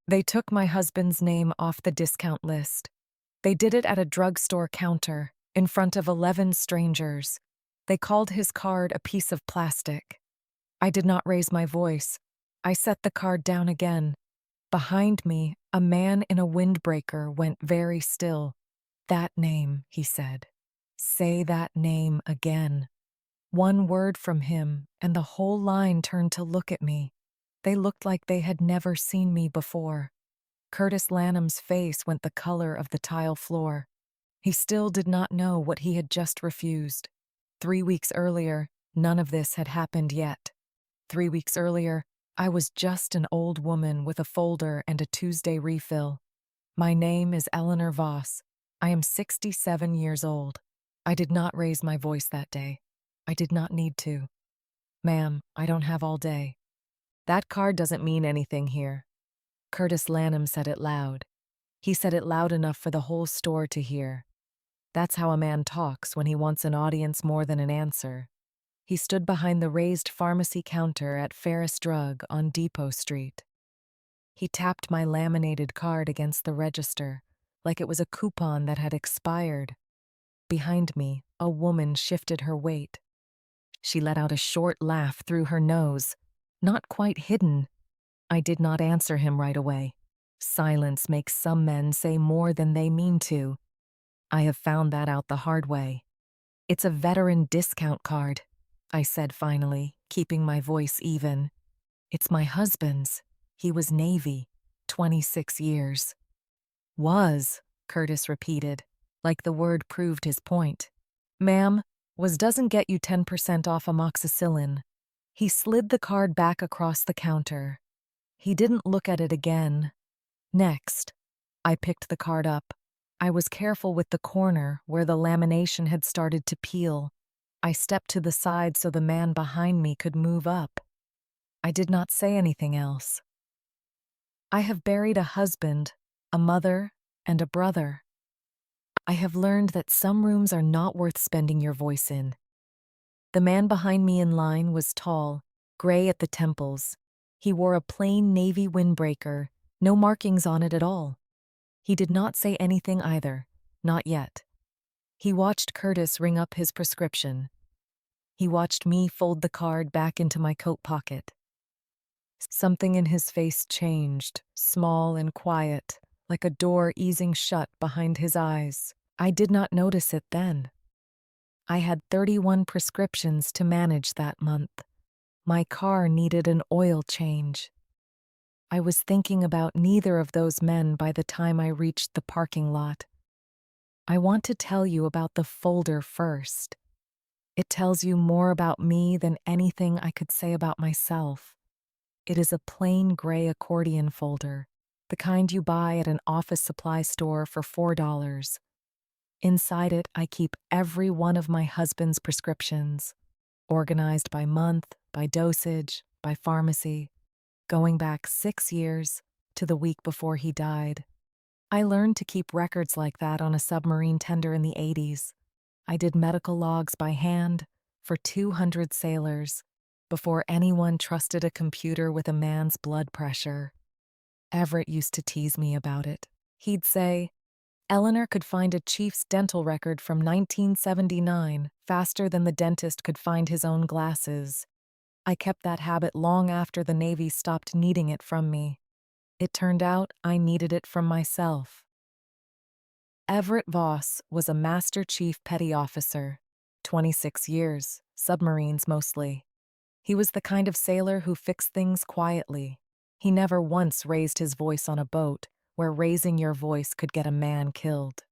They took my husband's name off the discount list. They did it at a drugstore counter, in front of 11 strangers. They called his card a piece of plastic. I did not raise my voice. I set the card down again. Behind me, a man in a windbreaker went very still. "That name," he said. "Say that name again." One word from him, and the whole line turned to look at me. They looked like they had never seen me before. Curtis Lanham's face went the color of the tile floor. He still did not know what he had just refused. 3 weeks earlier, none of this had happened yet. 3 weeks earlier, I was just an old woman with a folder and a Tuesday refill. My name is Eleanor Voss. I am 67 years old. I did not raise my voice that day. I did not need to. "Ma'am, I don't have all day." "That card doesn't mean anything here." Curtis Lanham said it loud. He said it loud enough for the whole store to hear. That's how a man talks when he wants an audience more than an answer. He stood behind the raised pharmacy counter at Ferris Drug on Depot Street. He tapped my laminated card against the register, like it was a coupon that had expired. Behind me, a woman shifted her weight. She let out a short laugh through her nose, not quite hidden. I did not answer him right away. Silence makes some men say more than they mean to. I have found that out the hard way. "It's a veteran discount card," I said finally, keeping my voice even. "It's my husband's. He was Navy, 26 years. Was, Curtis repeated, like the word proved his point. "Ma'am, was doesn't get you 10% off amoxicillin." He slid the card back across the counter. He didn't look at it again. Next, I picked the card up. I was careful with the corner where the lamination had started to peel. I stepped to the side so the man behind me could move up. I did not say anything else. I have buried a husband, a mother, and a brother. I have learned that some rooms are not worth spending your voice in. The man behind me in line was tall, gray at the temples. He wore a plain navy windbreaker, no markings on it at all. He did not say anything either, not yet. He watched Curtis ring up his prescription. He watched me fold the card back into my coat pocket. Something in his face changed, small and quiet, like a door easing shut behind his eyes. I did not notice it then. I had 31 prescriptions to manage that month. My car needed an oil change. I was thinking about neither of those men by the time I reached the parking lot. I want to tell you about the folder first. It tells you more about me than anything I could say about myself. It is a plain gray accordion folder, the kind you buy at an office supply store for $4. Inside it, I keep every one of my husband's prescriptions, organized by month, by dosage, by pharmacy, going back 6 years to the week before he died. I learned to keep records like that on a submarine tender in the 80s. I did medical logs by hand for 200 sailors before anyone trusted a computer with a man's blood pressure. Everett used to tease me about it. He'd say, "Eleanor could find a chief's dental record from 1979 faster than the dentist could find his own glasses." I kept that habit long after the Navy stopped needing it from me. It turned out I needed it from myself. Everett Voss was a Master Chief Petty Officer, 26 years, submarines mostly. He was the kind of sailor who fixed things quietly. He never once raised his voice on a boat where raising your voice could get a man killed.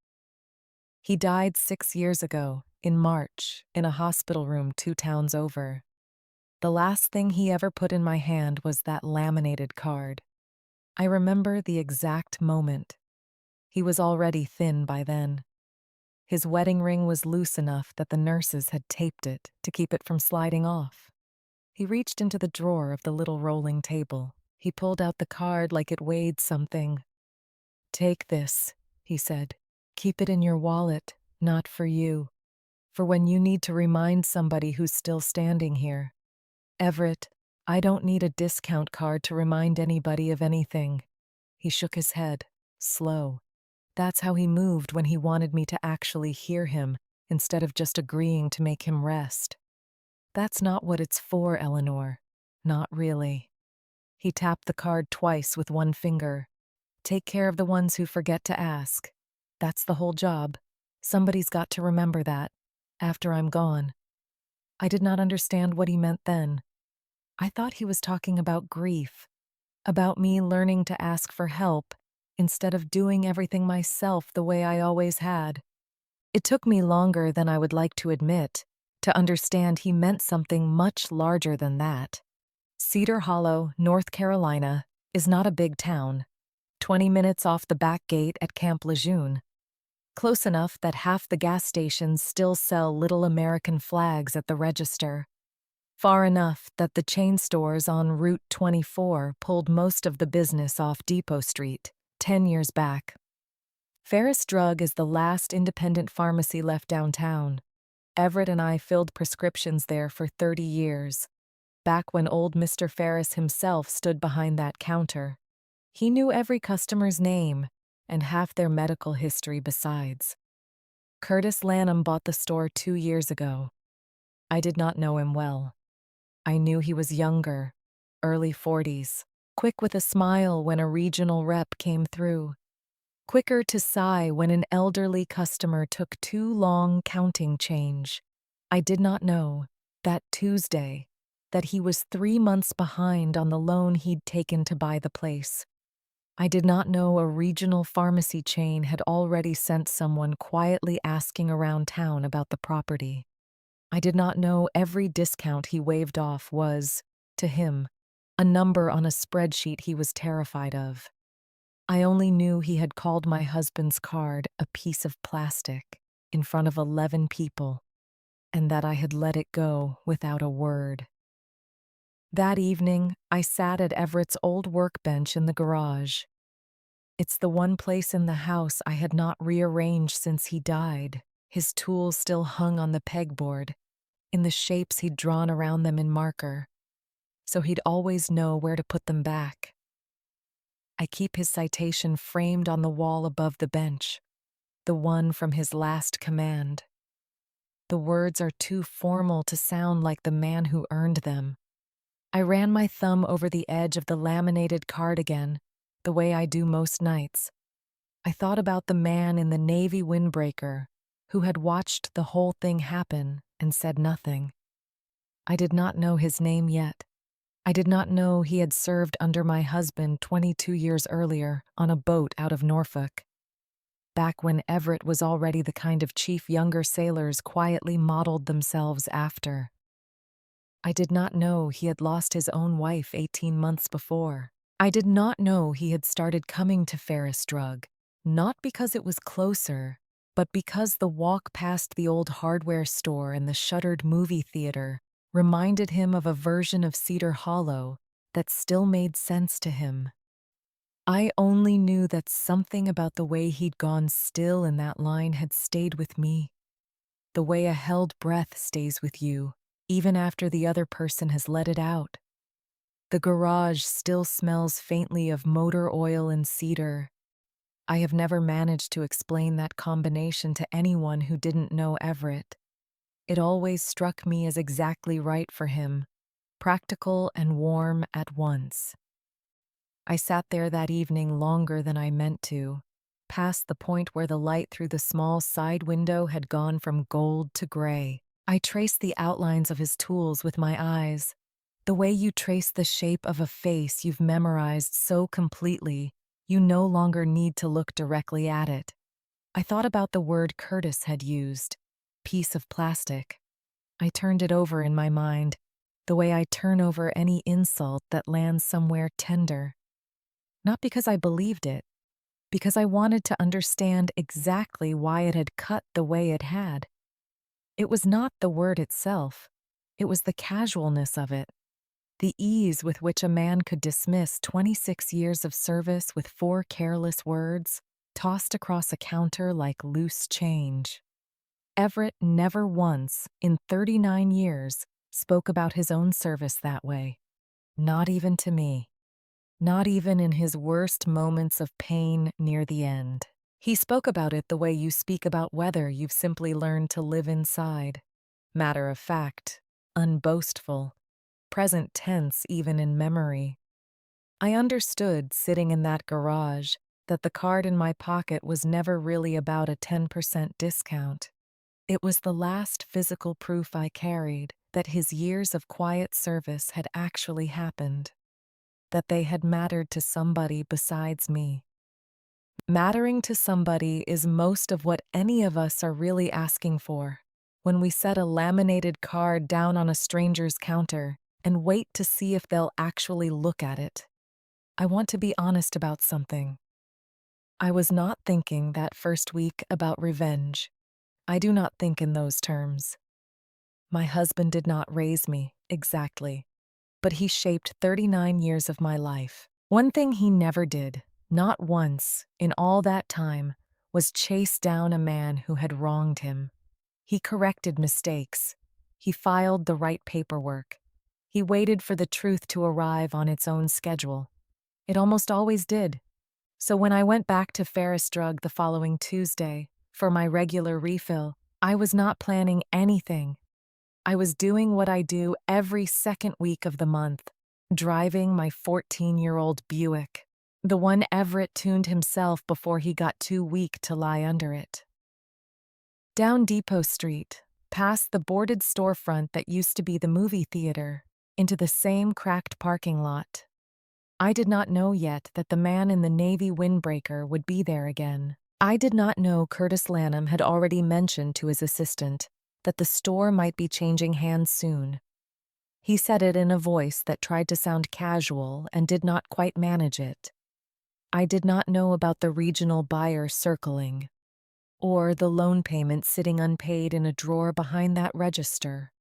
He died 6 years ago, in March, in a hospital room 2 towns over. The last thing he ever put in my hand was that laminated card. I remember the exact moment. He was already thin by then. His wedding ring was loose enough that the nurses had taped it to keep it from sliding off. He reached into the drawer of the little rolling table. He pulled out the card like it weighed something. "Take this," he said. "Keep it in your wallet, not for you. For when you need to remind somebody who's still standing here. Everett, I don't need a discount card to remind anybody of anything. He shook his head, slow. That's how he moved when he wanted me to actually hear him, instead of just agreeing to make him rest. That's not what it's for, Eleanor. Not really. He tapped the card twice with one finger. Take care of the ones who forget to ask. That's the whole job. Somebody's got to remember that, after I'm gone. I did not understand what he meant then. I thought he was talking about grief, about me learning to ask for help instead of doing everything myself the way I always had. It took me longer than I would like to admit to understand he meant something much larger than that. Cedar Hollow, North Carolina, is not a big town, 20 minutes off the back gate at Camp Lejeune. Close enough that half the gas stations still sell little American flags at the register. Far enough that the chain stores on Route 24 pulled most of the business off Depot Street, 10 years back. Ferris Drug is the last independent pharmacy left downtown. Everett and I filled prescriptions there for 30 years, back when old Mr. Ferris himself stood behind that counter. He knew every customer's name and half their medical history besides. Curtis Lanham bought the store 2 years ago. I did not know him well. I knew he was younger, early 40s, quick with a smile when a regional rep came through, quicker to sigh when an elderly customer took too long counting change. I did not know, that Tuesday, that he was 3 months behind on the loan he'd taken to buy the place. I did not know a regional pharmacy chain had already sent someone quietly asking around town about the property. I did not know every discount he waved off was, to him, a number on a spreadsheet he was terrified of. I only knew he had called my husband's card a piece of plastic in front of 11 people, and that I had let it go without a word. That evening, I sat at Everett's old workbench in the garage. It's the one place in the house I had not rearranged since he died. His tools still hung on the pegboard, in the shapes he'd drawn around them in marker, so he'd always know where to put them back. I keep his citation framed on the wall above the bench, the one from his last command. The words are too formal to sound like the man who earned them. I ran my thumb over the edge of the laminated card again, the way I do most nights. I thought about the man in the Navy windbreaker who had watched the whole thing happen and said nothing. I did not know his name yet. I did not know he had served under my husband 22 years earlier on a boat out of Norfolk, back when Everett was already the kind of chief younger sailors quietly modeled themselves after. I did not know he had lost his own wife 18 months before. I did not know he had started coming to Ferris Drug, not because it was closer, but because the walk past the old hardware store and the shuttered movie theater reminded him of a version of Cedar Hollow that still made sense to him. I only knew that something about the way he'd gone still in that line had stayed with me, the way a held breath stays with you, even after the other person has let it out. The garage still smells faintly of motor oil and cedar. I have never managed to explain that combination to anyone who didn't know Everett. It always struck me as exactly right for him, practical and warm at once. I sat there that evening longer than I meant to, past the point where the light through the small side window had gone from gold to gray. I traced the outlines of his tools with my eyes, the way you trace the shape of a face you've memorized so completely you no longer need to look directly at it. I thought about the word Curtis had used, piece of plastic. I turned it over in my mind, the way I turn over any insult that lands somewhere tender. Not because I believed it, because I wanted to understand exactly why it had cut the way it had. It was not the word itself, it was the casualness of it. The ease with which a man could dismiss 26 years of service with 4 careless words, tossed across a counter like loose change. Everett never once, in 39 years, spoke about his own service that way. Not even to me. not even in his worst moments of pain near the end. He spoke about it the way you speak about weather you've simply learned to live inside. Matter of fact, unboastful, present tense even in memory. I understood, sitting in that garage, that the card in my pocket was never really about a 10% discount. It was the last physical proof I carried that his years of quiet service had actually happened, that they had mattered to somebody besides me. Mattering to somebody is most of what any of us are really asking for when we set a laminated card down on a stranger's counter and wait to see if they'll actually look at it. I want to be honest about something. I was not thinking that first week about revenge. I do not think in those terms. My husband did not raise me, exactly, but he shaped 39 years of my life. One thing he never did, not once, in all that time, was chase down a man who had wronged him. He corrected mistakes. He filed the right paperwork. He waited for the truth to arrive on its own schedule. It almost always did. So when I went back to Ferris Drug the following Tuesday for my regular refill, I was not planning anything. I was doing what I do every second week of the month, driving my 14-year-old Buick, the one Everett tuned himself before he got too weak to lie under it. Down Depot Street, past the boarded storefront that used to be the movie theater, into the same cracked parking lot. I did not know yet that the man in the navy windbreaker would be there again. I did not know Curtis Lanham had already mentioned to his assistant that the store might be changing hands soon. He said it in a voice that tried to sound casual and did not quite manage it. I did not know about the regional buyer circling, or the loan payment sitting unpaid in a drawer behind that register,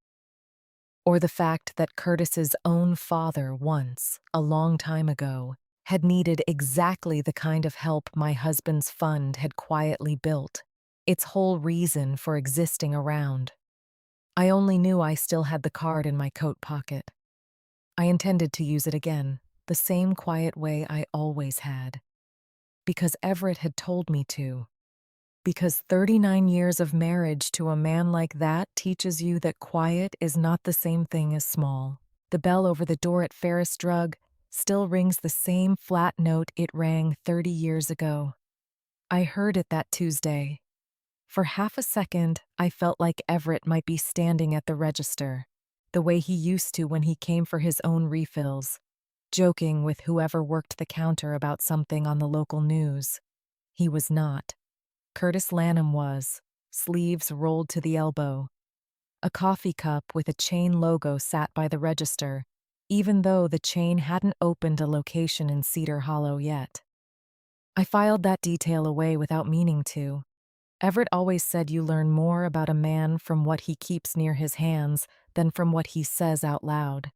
or the fact that Curtis's own father once, a long time ago, had needed exactly the kind of help my husband's fund had quietly built, its whole reason for existing around. I only knew I still had the card in my coat pocket. I intended to use it again, the same quiet way I always had. Because Everett had told me to. Because 39 years of marriage to a man like that teaches you that quiet is not the same thing as small. The bell over the door at Ferris Drug still rings the same flat note it rang 30 years ago. I heard it that Tuesday. For half a second, I felt like Everett might be standing at the register, the way he used to when he came for his own refills, joking with whoever worked the counter about something on the local news. He was not. Curtis Lanham was, sleeves rolled to the elbow. A coffee cup with a chain logo sat by the register, even though the chain hadn't opened a location in Cedar Hollow yet. I filed that detail away without meaning to. Everett always said you learn more about a man from what he keeps near his hands than from what he says out loud.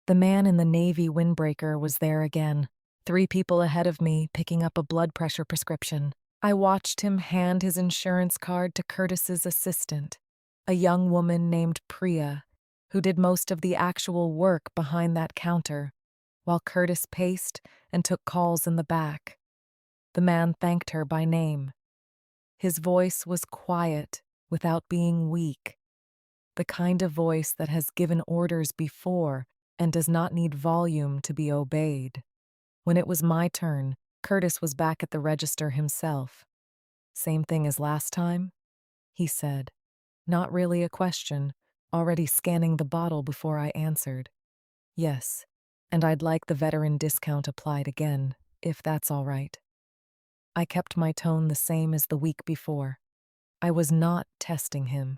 The man in the navy windbreaker was there again, 3 people ahead of me picking up a blood pressure prescription. I watched him hand his insurance card to Curtis's assistant, a young woman named Priya, who did most of the actual work behind that counter, while Curtis paced and took calls in the back. The man thanked her by name. His voice was quiet, without being weak, the kind of voice that has given orders before and does not need volume to be obeyed. When it was my turn, Curtis was back at the register himself. "Same thing as last time?" he said. Not really a question, already scanning the bottle before I answered. "Yes, and I'd like the veteran discount applied again, if that's all right." I kept my tone the same as the week before. I was not testing him.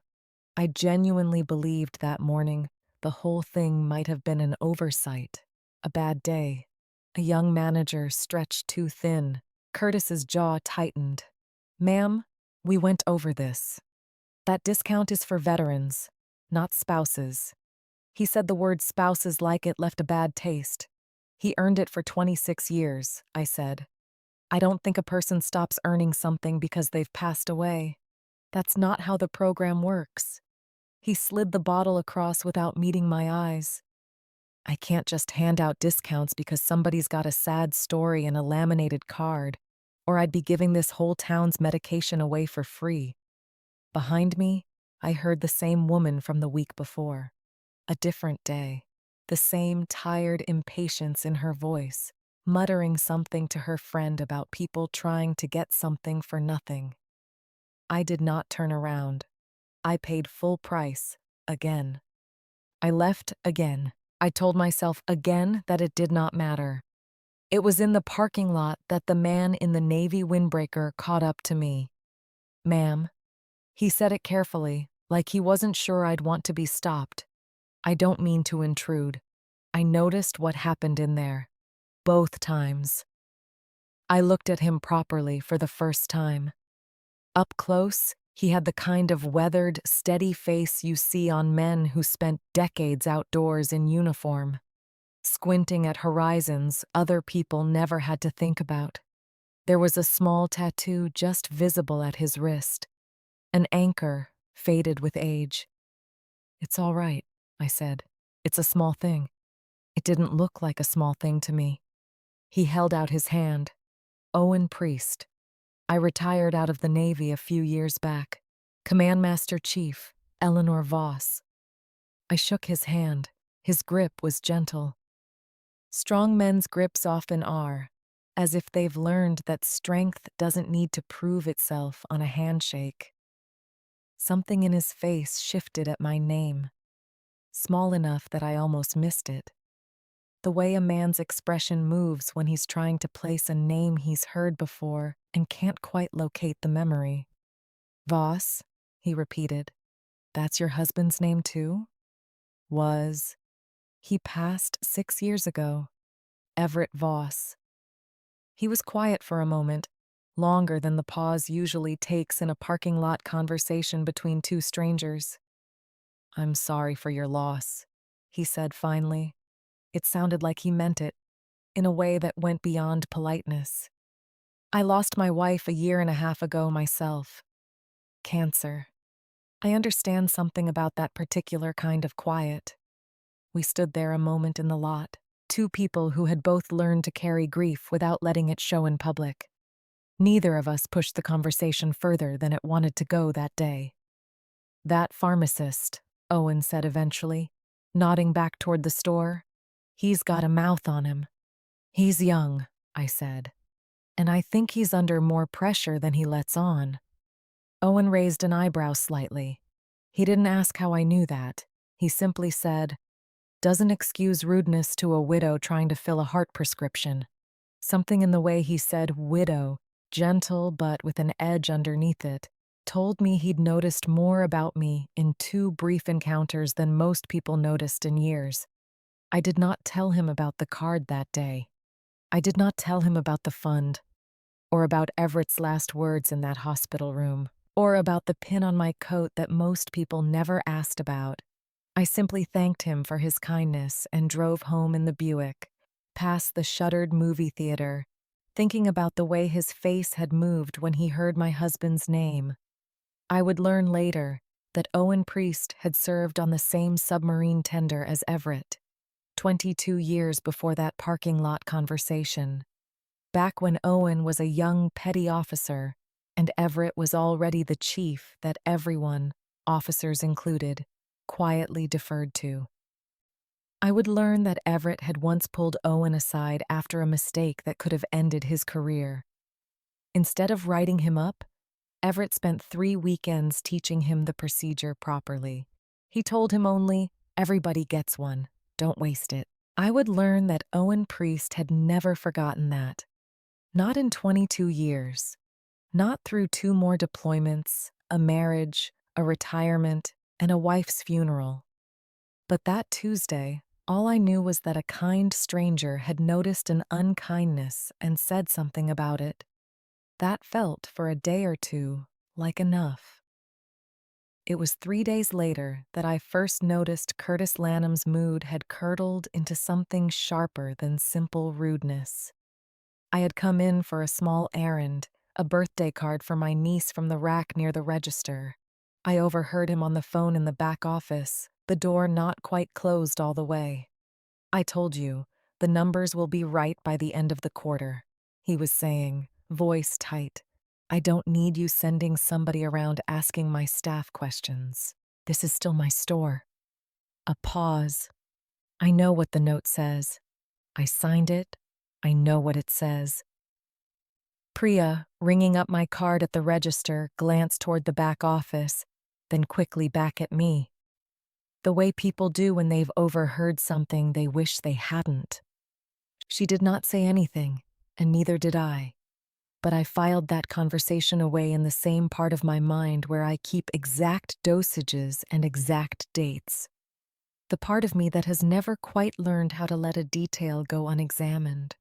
I genuinely believed that morning the whole thing might have been an oversight, a bad day. A young manager stretched too thin. Curtis's jaw tightened. "Ma'am, we went over this. That discount is for veterans, not spouses." He said the word spouses like it left a bad taste. "He earned it for 26 years, I said. "I don't think a person stops earning something because they've passed away. That's not how the program works." He slid the bottle across without meeting my eyes. I can't just hand out discounts because somebody's got a sad story and a laminated card, or I'd be giving this whole town's medication away for free. Behind me, I heard the same woman from the week before. A different day. The same tired impatience in her voice, muttering something to her friend about people trying to get something for nothing. I did not turn around. I paid full price, again. I left again. I told myself again that it did not matter. It was in the parking lot that the man in the navy windbreaker caught up to me. "Ma'am." He said it carefully, like he wasn't sure I'd want to be stopped. "I don't mean to intrude. I noticed what happened in there. Both times." I looked at him properly for the first time. Up close, he had the kind of weathered, steady face you see on men who spent decades outdoors in uniform, squinting at horizons other people never had to think about. There was a small tattoo just visible at his wrist, an anchor faded with age. "It's all right," I said. "It's a small thing." It didn't look like a small thing to me. He held out his hand. "Owen Priest. I retired out of the Navy a few years back. Command Master Chief, Eleanor Voss." I shook his hand. His grip was gentle. Strong men's grips often are, as if they've learned that strength doesn't need to prove itself on a handshake. Something in his face shifted at my name, small enough that I almost missed it. The way a man's expression moves when he's trying to place a name he's heard before and can't quite locate the memory. "Voss," he repeated. "That's your husband's name too?" "Was. He passed 6 years ago. Everett Voss." He was quiet for a moment, longer than the pause usually takes in a parking lot conversation between two strangers. "I'm sorry for your loss," he said finally. It sounded like he meant it, in a way that went beyond politeness. "I lost my wife a year and a half ago myself. Cancer. I understand something about that particular kind of quiet." We stood there a moment in the lot, two people who had both learned to carry grief without letting it show in public. Neither of us pushed the conversation further than it wanted to go that day. "That pharmacist," Owen said eventually, nodding back toward the store. "He's got a mouth on him." "He's young," I said, "and I think he's under more pressure than he lets on." Owen raised an eyebrow slightly. He didn't ask how I knew that. He simply said, "Doesn't excuse rudeness to a widow trying to fill a heart prescription." Something in the way he said widow, gentle but with an edge underneath it, told me he'd noticed more about me in 2 brief encounters than most people noticed in years. I did not tell him about the card that day. I did not tell him about the fund, or about Everett's last words in that hospital room, or about the pin on my coat that most people never asked about. I simply thanked him for his kindness and drove home in the Buick, past the shuttered movie theater, thinking about the way his face had moved when he heard my husband's name. I would learn later that Owen Priest had served on the same submarine tender as Everett, 22 years before that parking lot conversation, back when Owen was a young petty officer and Everett was already the chief that everyone, officers included, quietly deferred to. I would learn that Everett had once pulled Owen aside after a mistake that could have ended his career. Instead of writing him up, Everett spent 3 weekends teaching him the procedure properly. He told him only, "Everybody gets one, don't waste it." I would learn that Owen Priest had never forgotten that. Not in 22 years. Not through 2 more deployments, a marriage, a retirement, and a wife's funeral. But that Tuesday, all I knew was that a kind stranger had noticed an unkindness and said something about it. That felt, for a day or two, like enough. It was 3 days later that I first noticed Curtis Lanham's mood had curdled into something sharper than simple rudeness. I had come in for a small errand, a birthday card for my niece from the rack near the register. I overheard him on the phone in the back office, the door not quite closed all the way. I told you, the numbers will be right by the end of the quarter, he was saying, voice tight. I don't need you sending somebody around asking my staff questions. This is still my store. A pause. I know what the note says. I signed it. I know what it says. Priya, ringing up my card at the register, glanced toward the back office, then quickly back at me. The way people do when they've overheard something they wish they hadn't. She did not say anything, and neither did I. But I filed that conversation away in the same part of my mind where I keep exact dosages and exact dates. The part of me that has never quite learned how to let a detail go unexamined.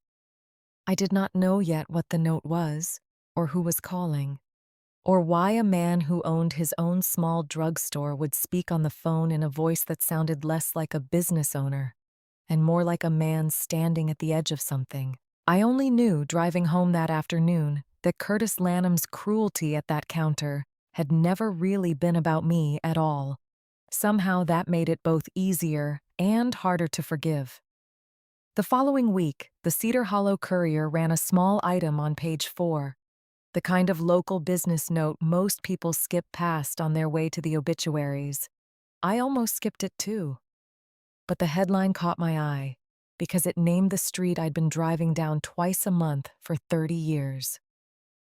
I did not know yet what the note was, or who was calling, or why a man who owned his own small drugstore would speak on the phone in a voice that sounded less like a business owner and more like a man standing at the edge of something. I only knew, driving home that afternoon, that Curtis Lanham's cruelty at that counter had never really been about me at all. Somehow that made it both easier and harder to forgive. The following week, the Cedar Hollow Courier ran a small item on page 4, the kind of local business note most people skip past on their way to the obituaries. I almost skipped it too. But the headline caught my eye because it named the street I'd been driving down twice a month for 30 years.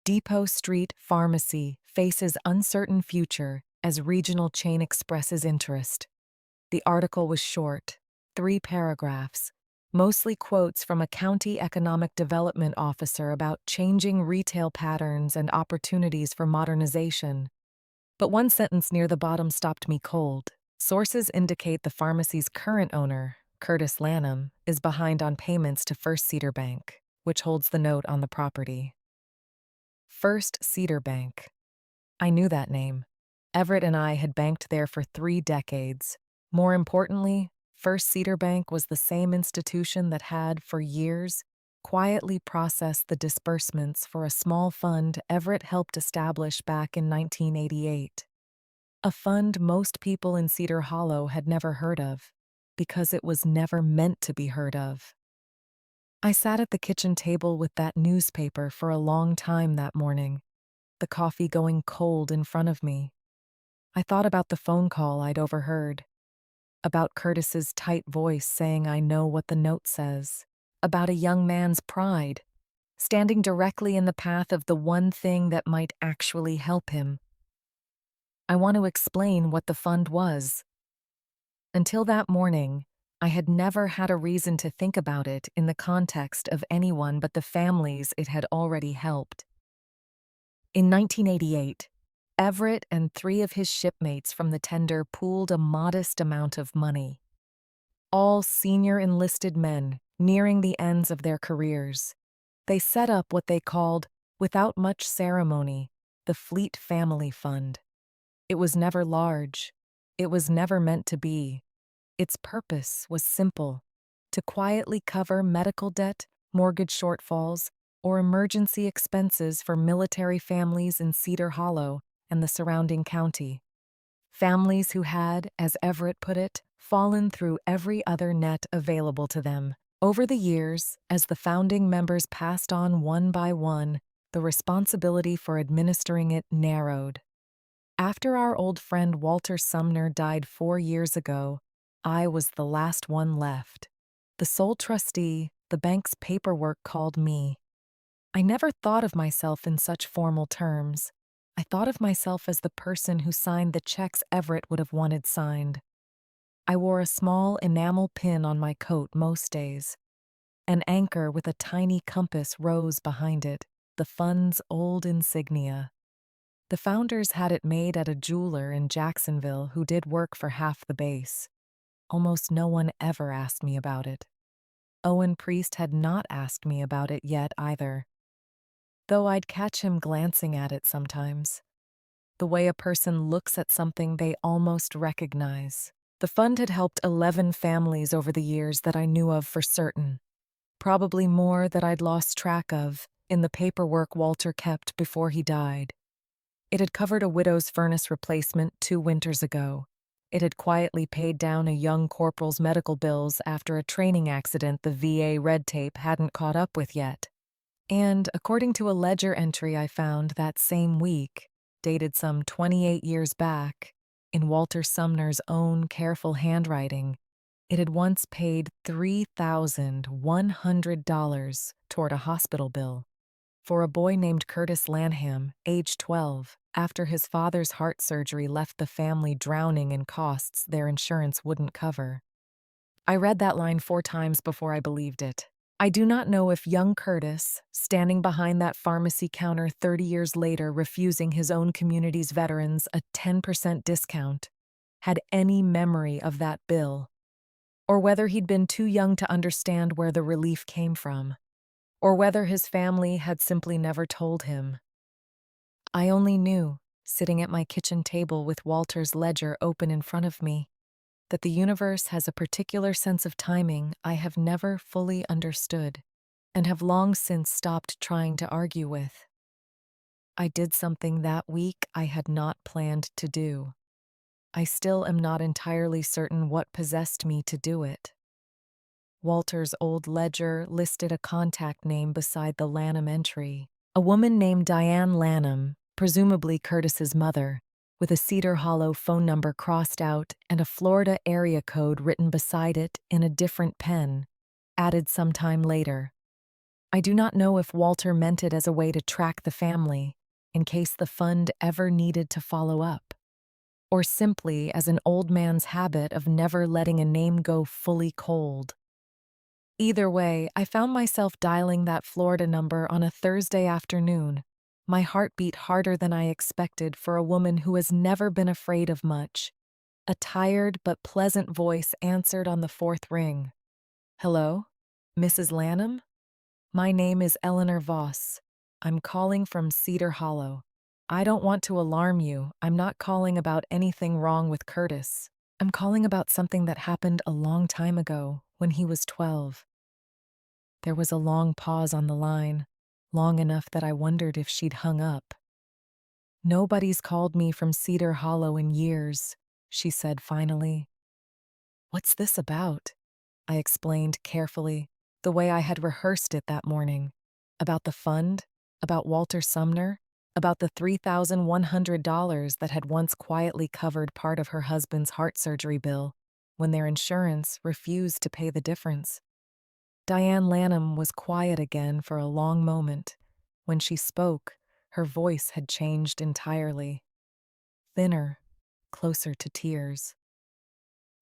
Depot Street Pharmacy faces uncertain future as regional chain expresses interest. The article was short, 3 paragraphs, mostly quotes from a county economic development officer about changing retail patterns and opportunities for modernization. But one sentence near the bottom stopped me cold. Sources indicate the pharmacy's current owner, Curtis Lanham, is behind on payments to First Cedar Bank, which holds the note on the property. First Cedar Bank. I knew that name. Everett and I had banked there for 3 decades. More importantly, First Cedar Bank was the same institution that had, for years, quietly processed the disbursements for a small fund Everett helped establish back in 1988. A fund most people in Cedar Hollow had never heard of, because it was never meant to be heard of. I sat at the kitchen table with that newspaper for a long time that morning, the coffee going cold in front of me. I thought about the phone call I'd overheard, about Curtis's tight voice saying I know what the note says, about a young man's pride, standing directly in the path of the one thing that might actually help him. I want to explain what the fund was. Until that morning, I had never had a reason to think about it in the context of anyone but the families it had already helped. In 1988, Everett and 3 of his shipmates from the tender pooled a modest amount of money. All senior enlisted men, nearing the ends of their careers. They set up what they called, without much ceremony, the Fleet Family Fund. It was never large. It was never meant to be. Its purpose was simple: to quietly cover medical debt, mortgage shortfalls, or emergency expenses for military families in Cedar Hollow and the surrounding county. Families who had, as Everett put it, fallen through every other net available to them. Over the years, as the founding members passed on one by one, the responsibility for administering it narrowed. After our old friend Walter Sumner died 4 years ago, I was the last one left. The sole trustee, the bank's paperwork called me. I never thought of myself in such formal terms. I thought of myself as the person who signed the checks Everett would have wanted signed. I wore a small enamel pin on my coat most days. An anchor with a tiny compass rose behind it, the fund's old insignia. The founders had it made at a jeweler in Jacksonville who did work for half the base. Almost no one ever asked me about it. Owen Priest had not asked me about it yet either, though I'd catch him glancing at it sometimes. The way a person looks at something they almost recognize. The fund had helped 11 families over the years that I knew of for certain, probably more that I'd lost track of in the paperwork Walter kept before he died. It had covered a widow's furnace replacement 2 winters ago, It had quietly paid down a young corporal's medical bills after a training accident the VA red tape hadn't caught up with yet. And according to a ledger entry I found that same week, dated some 28 years back, in Walter Sumner's own careful handwriting, it had once paid $3,100 toward a hospital bill for a boy named Curtis Lanham, age 12, after his father's heart surgery left the family drowning in costs their insurance wouldn't cover. I read that line 4 times before I believed it. I do not know if young Curtis, standing behind that pharmacy counter 30 years later refusing his own community's veterans a 10% discount, had any memory of that bill, or whether he'd been too young to understand where the relief came from, or whether his family had simply never told him. I only knew, sitting at my kitchen table with Walter's ledger open in front of me, that the universe has a particular sense of timing I have never fully understood and have long since stopped trying to argue with. I did something that week I had not planned to do. I still am not entirely certain what possessed me to do it. Walter's old ledger listed a contact name beside the Lanham entry, a woman named Diane Lanham, presumably Curtis's mother, with a Cedar Hollow phone number crossed out and a Florida area code written beside it in a different pen, added sometime later. I do not know if Walter meant it as a way to track the family, in case the fund ever needed to follow up, or simply as an old man's habit of never letting a name go fully cold. Either way, I found myself dialing that Florida number on a Thursday afternoon. My heart beat harder than I expected for a woman who has never been afraid of much. A tired but pleasant voice answered on the fourth ring. "Hello? Mrs. Lanham? My name is Eleanor Voss. I'm calling from Cedar Hollow. I don't want to alarm you. I'm not calling about anything wrong with Curtis. I'm calling about something that happened a long time ago, when he was 12. There was a long pause on the line, long enough that I wondered if she'd hung up. "Nobody's called me from Cedar Hollow in years," she said finally. "What's this about?" I explained carefully, the way I had rehearsed it that morning. About the fund, about Walter Sumner, about the $3,100 that had once quietly covered part of her husband's heart surgery bill when their insurance refused to pay the difference. Diane Lanham was quiet again for a long moment. When she spoke, her voice had changed entirely. Thinner, closer to tears.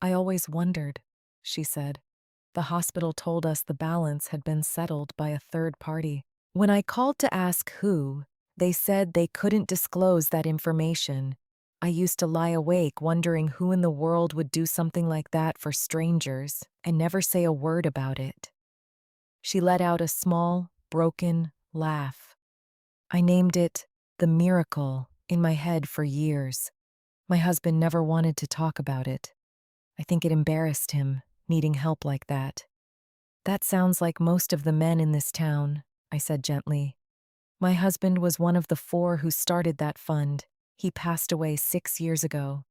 "I always wondered," she said. "The hospital told us the balance had been settled by a third party. When I called to ask who, they said they couldn't disclose that information. I used to lie awake wondering who in the world would do something like that for strangers and never say a word about it." She let out a small, broken laugh. "I named it The Miracle in my head for years. My husband never wanted to talk about it. I think it embarrassed him, needing help like that." "That sounds like most of the men in this town," I said gently. "My husband was one of the 4 who started that fund. He passed away 6 years ago."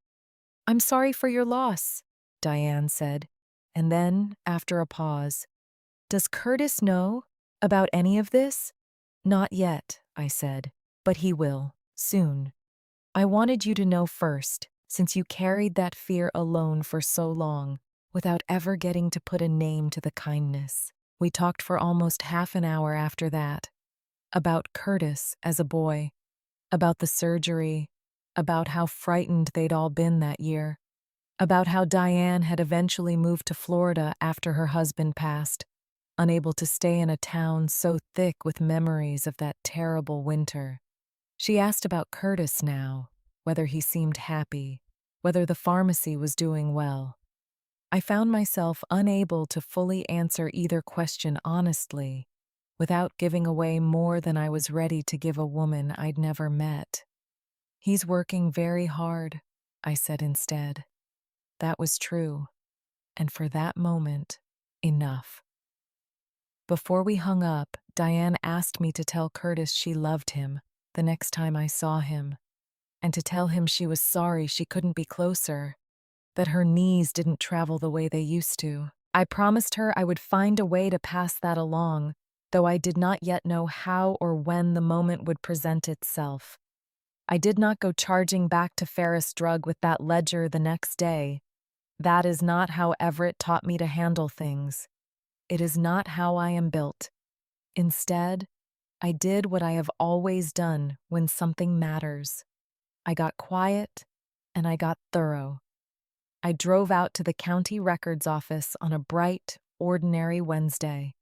"I'm sorry for your loss," Diane said. And then, after a pause, "Does Curtis know about any of this?" "Not yet," I said, "but he will, soon. I wanted you to know first, since you carried that fear alone for so long, without ever getting to put a name to the kindness." We talked for almost half an hour after that, about Curtis as a boy, about the surgery, about how frightened they'd all been that year, about how Diane had eventually moved to Florida after her husband passed, unable to stay in a town so thick with memories of that terrible winter. She asked about Curtis now, whether he seemed happy, whether the pharmacy was doing well. I found myself unable to fully answer either question honestly, without giving away more than I was ready to give a woman I'd never met. "He's working very hard," I said instead. That was true, and for that moment, enough. Before we hung up, Diane asked me to tell Curtis she loved him the next time I saw him, and to tell him she was sorry she couldn't be closer. that her knees didn't travel the way they used to. I promised her I would find a way to pass that along, though I did not yet know how or when the moment would present itself. I did not go charging back to Ferris Drug with that ledger the next day. That is not how Everett taught me to handle things. It is not how I am built. Instead, I did what I have always done when something matters. I got quiet and I got thorough. I drove out to the county records office on a bright, ordinary Wednesday.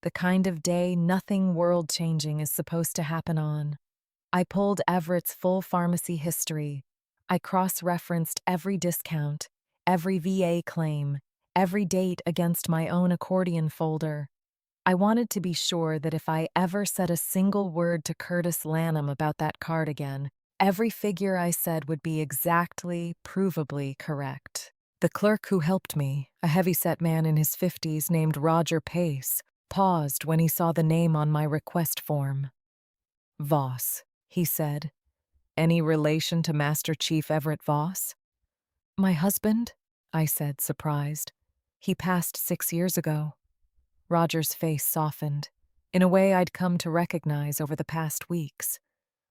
The kind of day nothing world-changing is supposed to happen on. I pulled Everett's full pharmacy history. I cross-referenced every discount, every VA claim, every date against my own accordion folder. I wanted to be sure that if I ever said a single word to Curtis Lanham about that card again, every figure I said would be exactly, provably correct. The clerk who helped me, a heavy-set man in his 50s named Roger Pace, paused when he saw the name on my request form. "Voss," he said. "Any relation to Master Chief Everett Voss?" "My husband?" I said, surprised. "He passed 6 years ago." Roger's face softened, in a way I'd come to recognize over the past weeks.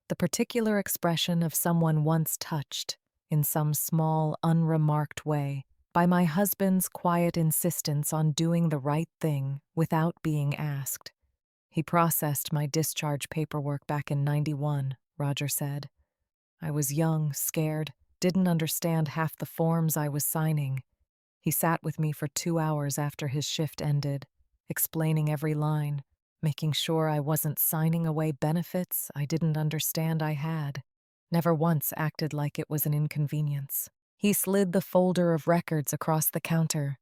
The particular expression of someone once touched, in some small, unremarked way, by my husband's quiet insistence on doing the right thing without being asked. "He processed my discharge paperwork back in '91, Roger said. "I was young, scared, didn't understand half the forms I was signing. He sat with me for 2 hours after his shift ended, explaining every line, making sure I wasn't signing away benefits I didn't understand I had. Never once acted like it was an inconvenience. He slid the folder of records across the counter.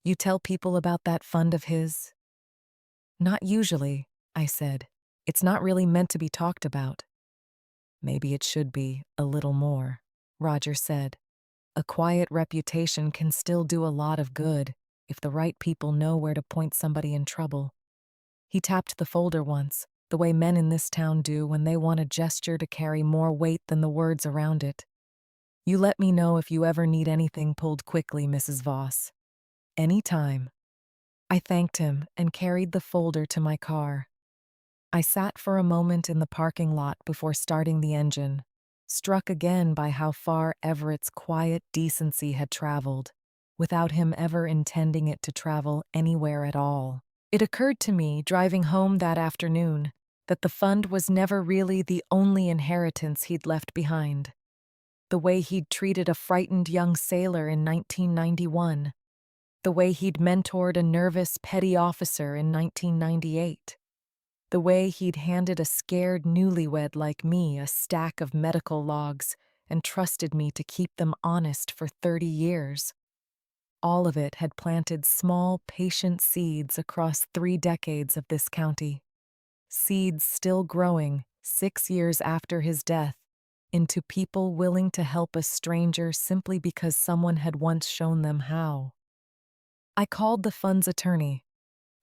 "You tell people about that fund of his?" "Not usually," I said. "It's not really meant to be talked about." "Maybe it should be a little more," Roger said. "A quiet reputation can still do a lot of good if the right people know where to point somebody in trouble." He tapped the folder once, the way men in this town do when they want a gesture to carry more weight than the words around it. "You let me know if you ever need anything pulled quickly, Mrs. Voss." "Any time." I thanked him and carried the folder to my car. I sat for a moment in the parking lot before starting the engine, struck again by how far Everett's quiet decency had traveled, without him ever intending it to travel anywhere at all. It occurred to me, driving home that afternoon, that the fund was never really the only inheritance he'd left behind. The way he'd treated a frightened young sailor in 1991, the way he'd mentored a nervous petty officer in 1998, the way he'd handed a scared newlywed like me a stack of medical logs and trusted me to keep them honest for 30 years. All of it had planted small, patient seeds across 3 decades of this county. Seeds still growing 6 years after his death into people willing to help a stranger simply because someone had once shown them how. I called the fund's attorney,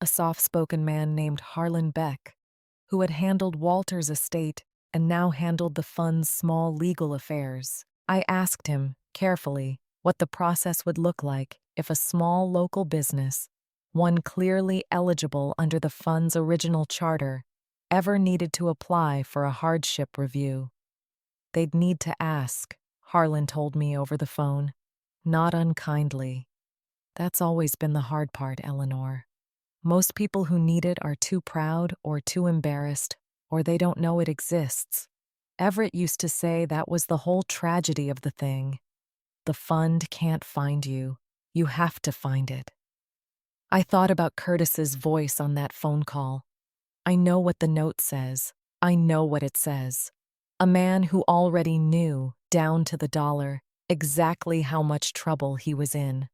a soft-spoken man named Harlan Beck, who had handled Walter's estate and now handled the fund's small legal affairs. I asked him, carefully, what the process would look like if a small local business, one clearly eligible under the fund's original charter, ever needed to apply for a hardship review. "They'd need to ask," Harlan told me over the phone, "not unkindly. That's always been the hard part, Eleanor. Most people who need it are too proud or too embarrassed, or they don't know it exists. Everett used to say that was the whole tragedy of the thing. The fund can't find you. You have to find it." I thought about Curtis's voice on that phone call. I know what the note says. I know what it says. A man who already knew, down to the dollar, exactly how much trouble he was in.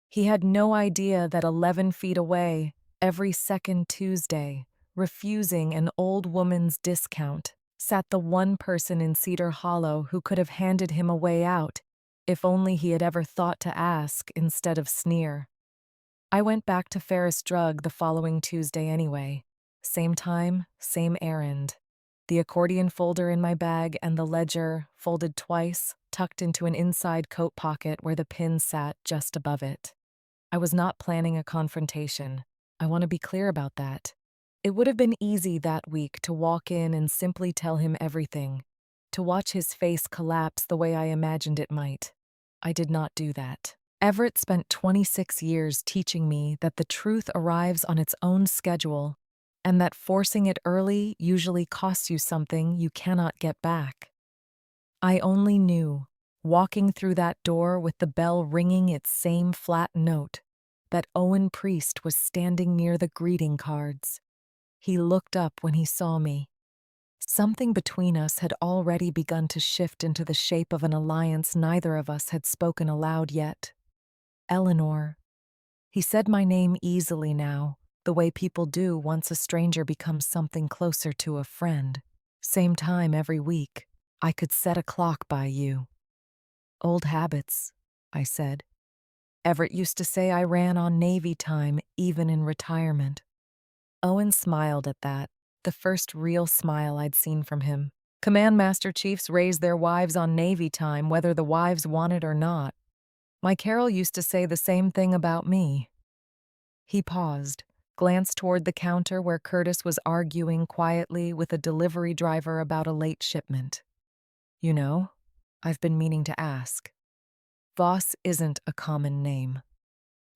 He had no idea that 11 feet away, every second Tuesday, refusing an old woman's discount, sat the one person in Cedar Hollow who could have handed him a way out, if only he had ever thought to ask instead of sneer. I went back to Ferris Drug the following Tuesday anyway. Same time, same errand. the accordion folder in my bag and the ledger, folded twice, tucked into an inside coat pocket where the pin sat just above it. I was not planning a confrontation. I want to be clear about that. It would have been easy that week to walk in and simply tell him everything, to watch his face collapse the way I imagined it might. I did not do that. Everett spent 26 years teaching me that the truth arrives on its own schedule, and that forcing it early usually costs you something you cannot get back. I only knew, walking through that door with the bell ringing its same flat note, that Owen Priest was standing near the greeting cards. He looked up when he saw me. Something between us had already begun to shift into the shape of an alliance neither of us had spoken aloud yet. Eleanor. He said my name easily now, the way people do once a stranger becomes something closer to a friend. Same time every week. I could set a clock by you. Old habits, I said. Everett used to say I ran on Navy time even in retirement. Owen smiled at that, the first real smile I'd seen from him. Command Master Chiefs raise their wives on Navy time whether the wives want it or not. My Carol used to say the same thing about me. He paused, glanced toward the counter where Curtis was arguing quietly with a delivery driver about a late shipment. You know, I've been meaning to ask. Voss isn't a common name.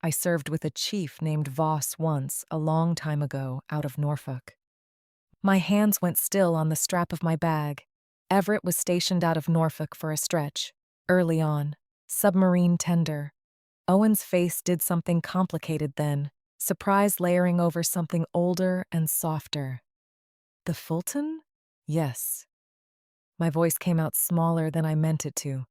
I served with a chief named Voss once, a long time ago, out of Norfolk. My hands went still on the strap of my bag. Everett was stationed out of Norfolk for a stretch, early on, submarine tender. Owen's face did something complicated then, surprise layering over something older and softer. The Fulton? Yes. My voice came out smaller than I meant it to.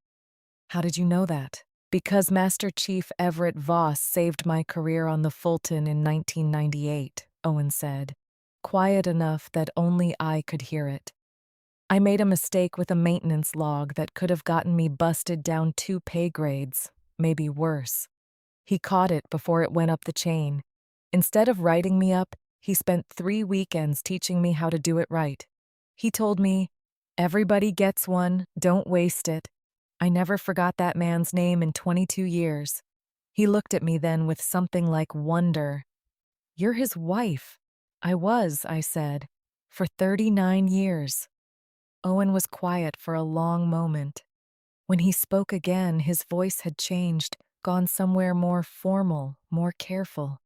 How did you know that? Because Master Chief Everett Voss saved my career on the Fulton in 1998, Owen said, quiet enough that only I could hear it. I made a mistake with a maintenance log that could have gotten me busted down 2 pay grades, maybe worse. He caught it before it went up the chain. Instead of writing me up, he spent 3 weekends teaching me how to do it right. He told me, everybody gets one, don't waste it. I never forgot that man's name in 22 years. He looked at me then with something like wonder. You're his wife. I was, I said, for 39 years. Owen was quiet for a long moment. When he spoke again, his voice had changed, gone somewhere more formal, more careful.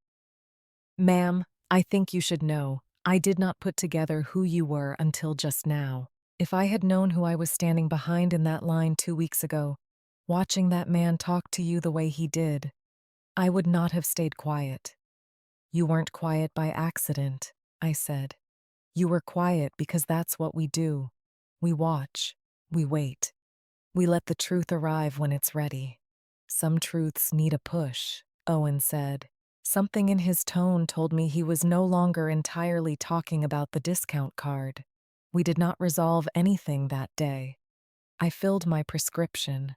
Ma'am, I think you should know, I did not put together who you were until just now. If I had known who I was standing behind in that line 2 weeks ago, watching that man talk to you the way he did, I would not have stayed quiet. You weren't quiet by accident, I said. You were quiet because that's what we do. We watch, we wait. We let the truth arrive when it's ready. Some truths need a push, Owen said. Something in his tone told me he was no longer entirely talking about the discount card. We did not resolve anything that day. I filled my prescription.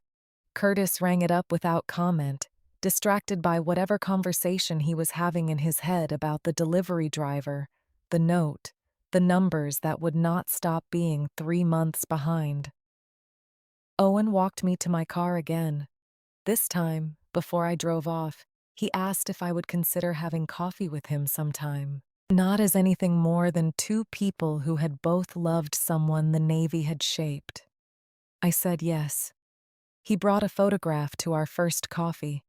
Curtis rang it up without comment, distracted by whatever conversation he was having in his head about the delivery driver, the note, the numbers that would not stop being 3 months behind. Owen walked me to my car again. This time, before I drove off, he asked if I would consider having coffee with him sometime. Not as anything more than 2 people who had both loved someone the Navy had shaped. I said yes. He brought a photograph to our first coffee,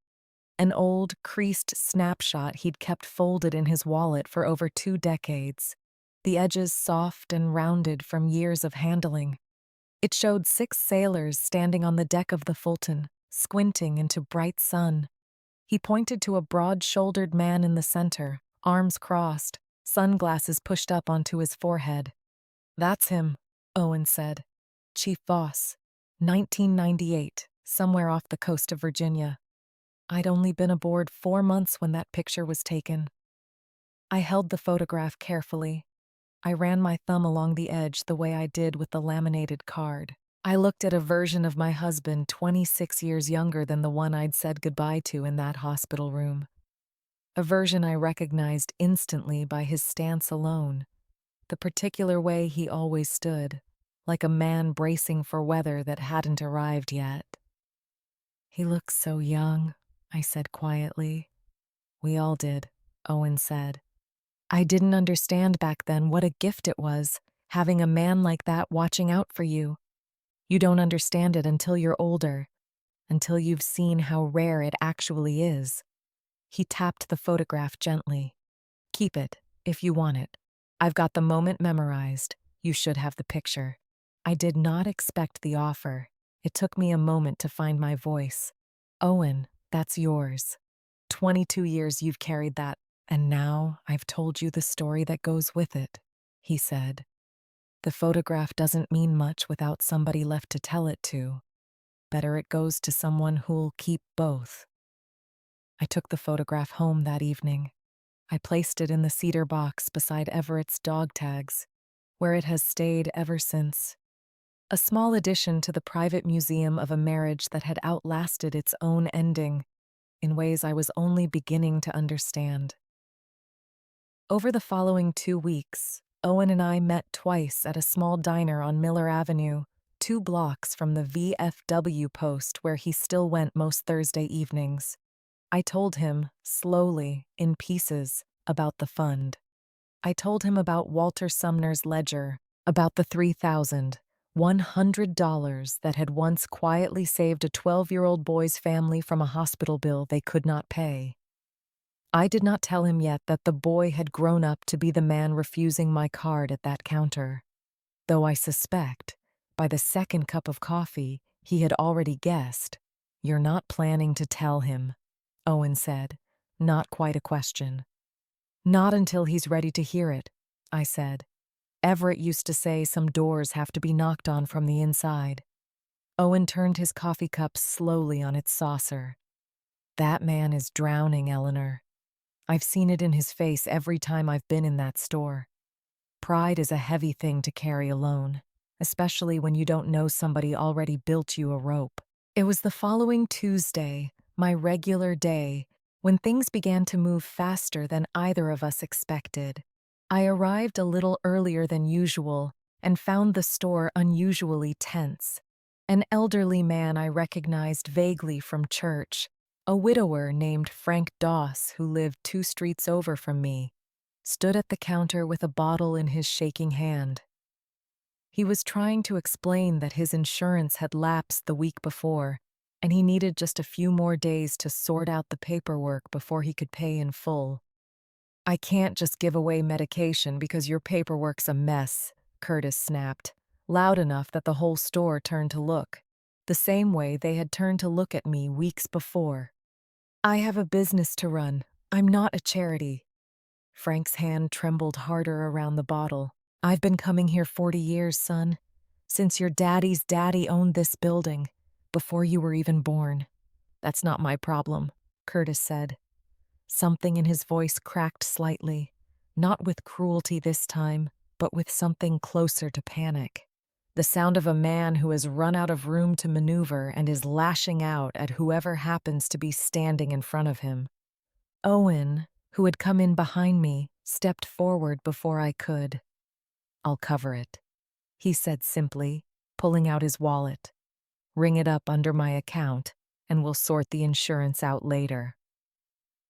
an old, creased snapshot he'd kept folded in his wallet for over 2 decades, the edges soft and rounded from years of handling. It showed 6 sailors standing on the deck of the Fulton, squinting into bright sun. He pointed to a broad-shouldered man in the center, arms crossed, sunglasses pushed up onto his forehead. That's him, Owen said. Chief Voss, 1998, somewhere off the coast of Virginia. I'd only been aboard 4 months when that picture was taken. I held the photograph carefully. I ran my thumb along the edge the way I did with the laminated card. I looked at a version of my husband 26 years younger than the one I'd said goodbye to in that hospital room. A version I recognized instantly by his stance alone. the particular way he always stood, like a man bracing for weather that hadn't arrived yet. "He looks so young," I said quietly. "We all did," Owen said. "I didn't understand back then what a gift it was, having a man like that watching out for you. You don't understand it until you're older, until you've seen how rare it actually is." He tapped the photograph gently. "Keep it, if you want it. I've got the moment memorized. You should have the picture." I did not expect the offer. It took me a moment to find my voice. "Owen, that's yours. 22 years you've carried that, and now I've told you the story that goes with it," he said. "The photograph doesn't mean much without somebody left to tell it to. Better it goes to someone who'll keep both." I took the photograph home that evening. I placed it in the cedar box beside Everett's dog tags, where it has stayed ever since. A small addition to the private museum of a marriage that had outlasted its own ending in ways I was only beginning to understand. Over the following 2 weeks, Owen and I met twice at a small diner on Miller Avenue, 2 blocks from the VFW post where he still went most Thursday evenings. I told him, slowly, in pieces, about the fund. I told him about Walter Sumner's ledger, about the $3,100 that had once quietly saved a 12-year-old boy's family from a hospital bill they could not pay. I did not tell him yet that the boy had grown up to be the man refusing my card at that counter, though I suspect, by the second cup of coffee, he had already guessed. "You're not planning to tell him," Owen said, not quite a question. "Not until he's ready to hear it," I said. "Everett used to say some doors have to be knocked on from the inside." Owen turned his coffee cup slowly on its saucer. "That man is drowning, Eleanor. I've seen it in his face every time I've been in that store. Pride is a heavy thing to carry alone, especially when you don't know somebody already built you a rope." It was the following Tuesday, my regular day, when things began to move faster than either of us expected. I arrived a little earlier than usual and found the store unusually tense. An elderly man I recognized vaguely from church, a widower named Frank Doss who lived 2 streets over from me, stood at the counter with a bottle in his shaking hand. He was trying to explain that his insurance had lapsed the week before, and he needed just a few more days to sort out the paperwork before he could pay in full. "I can't just give away medication because your paperwork's a mess," Curtis snapped, loud enough that the whole store turned to look, the same way they had turned to look at me weeks before. "I have a business to run. I'm not a charity." Frank's hand trembled harder around the bottle. "I've been coming here 40 years, son. Since your daddy's daddy owned this building, before you were even born." "That's not my problem," Curtis said. Something in his voice cracked slightly, not with cruelty this time, but with something closer to panic. The sound of a man who has run out of room to maneuver and is lashing out at whoever happens to be standing in front of him. Owen, who had come in behind me, stepped forward before I could. "I'll cover it," he said simply, pulling out his wallet. "Ring it up under my account, and we'll sort the insurance out later."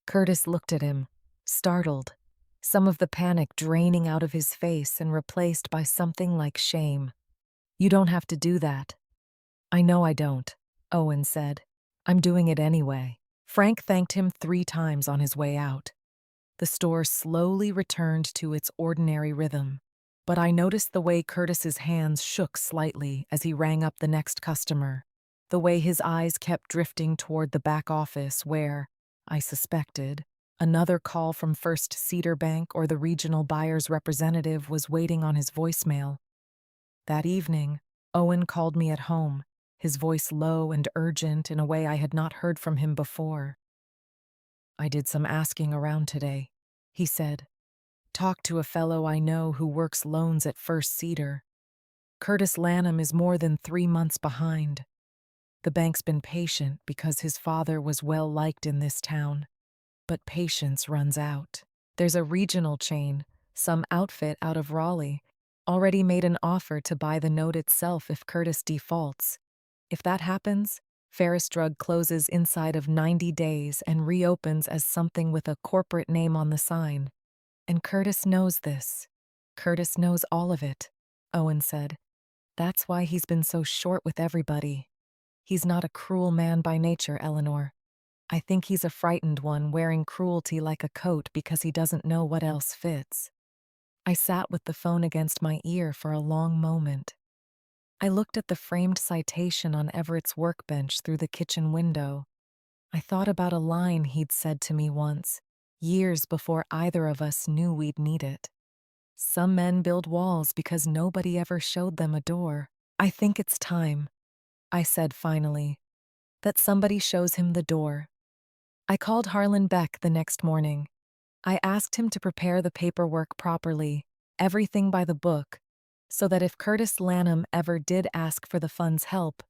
Curtis looked at him, startled, some of the panic draining out of his face and replaced by something like shame. "You don't have to do that." "I know I don't," Owen said. "I'm doing it anyway." Frank thanked him 3 times on his way out. The store slowly returned to its ordinary rhythm, but I noticed the way Curtis's hands shook slightly as he rang up the next customer, the way his eyes kept drifting toward the back office where, I suspected, another call from First Cedar Bank or the regional buyer's representative was waiting on his voicemail. That evening, Owen called me at home, his voice low and urgent in a way I had not heard from him before. "I did some asking around today," he said. "Talked to a fellow I know who works loans at First Cedar. Curtis Lanham is more than 3 months behind. The bank's been patient because his father was well-liked in this town, but patience runs out. There's a regional chain, some outfit out of Raleigh, already made an offer to buy the note itself if Curtis defaults. If that happens, Ferris Drug closes inside of 90 days and reopens as something with a corporate name on the sign. And Curtis knows this. Curtis knows all of it, Owen said. That's why he's been so short with everybody. He's not a cruel man by nature, Eleanor. I think he's a frightened one wearing cruelty like a coat because he doesn't know what else fits. I sat with the phone against my ear for a long moment. I looked at the framed citation on Everett's workbench through the kitchen window. I thought about a line he'd said to me once, years before either of us knew we'd need it. Some men build walls because nobody ever showed them a door. I think it's time, I said finally, that somebody shows him the door. I called Harlan Beck the next morning. I asked him to prepare the paperwork properly, everything by the book, so that if Curtis Lanham ever did ask for the fund's help,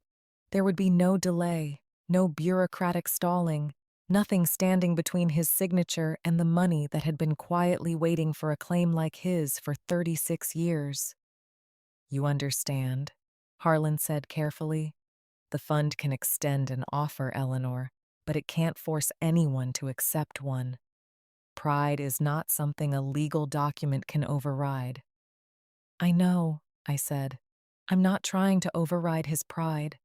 there would be no delay, no bureaucratic stalling, nothing standing between his signature and the money that had been quietly waiting for a claim like his for 36 years. You understand, Harlan said carefully. The fund can extend an offer, Eleanor, but it can't force anyone to accept one. Pride is not something a legal document can override. I know, I said. I'm not trying to override his pride.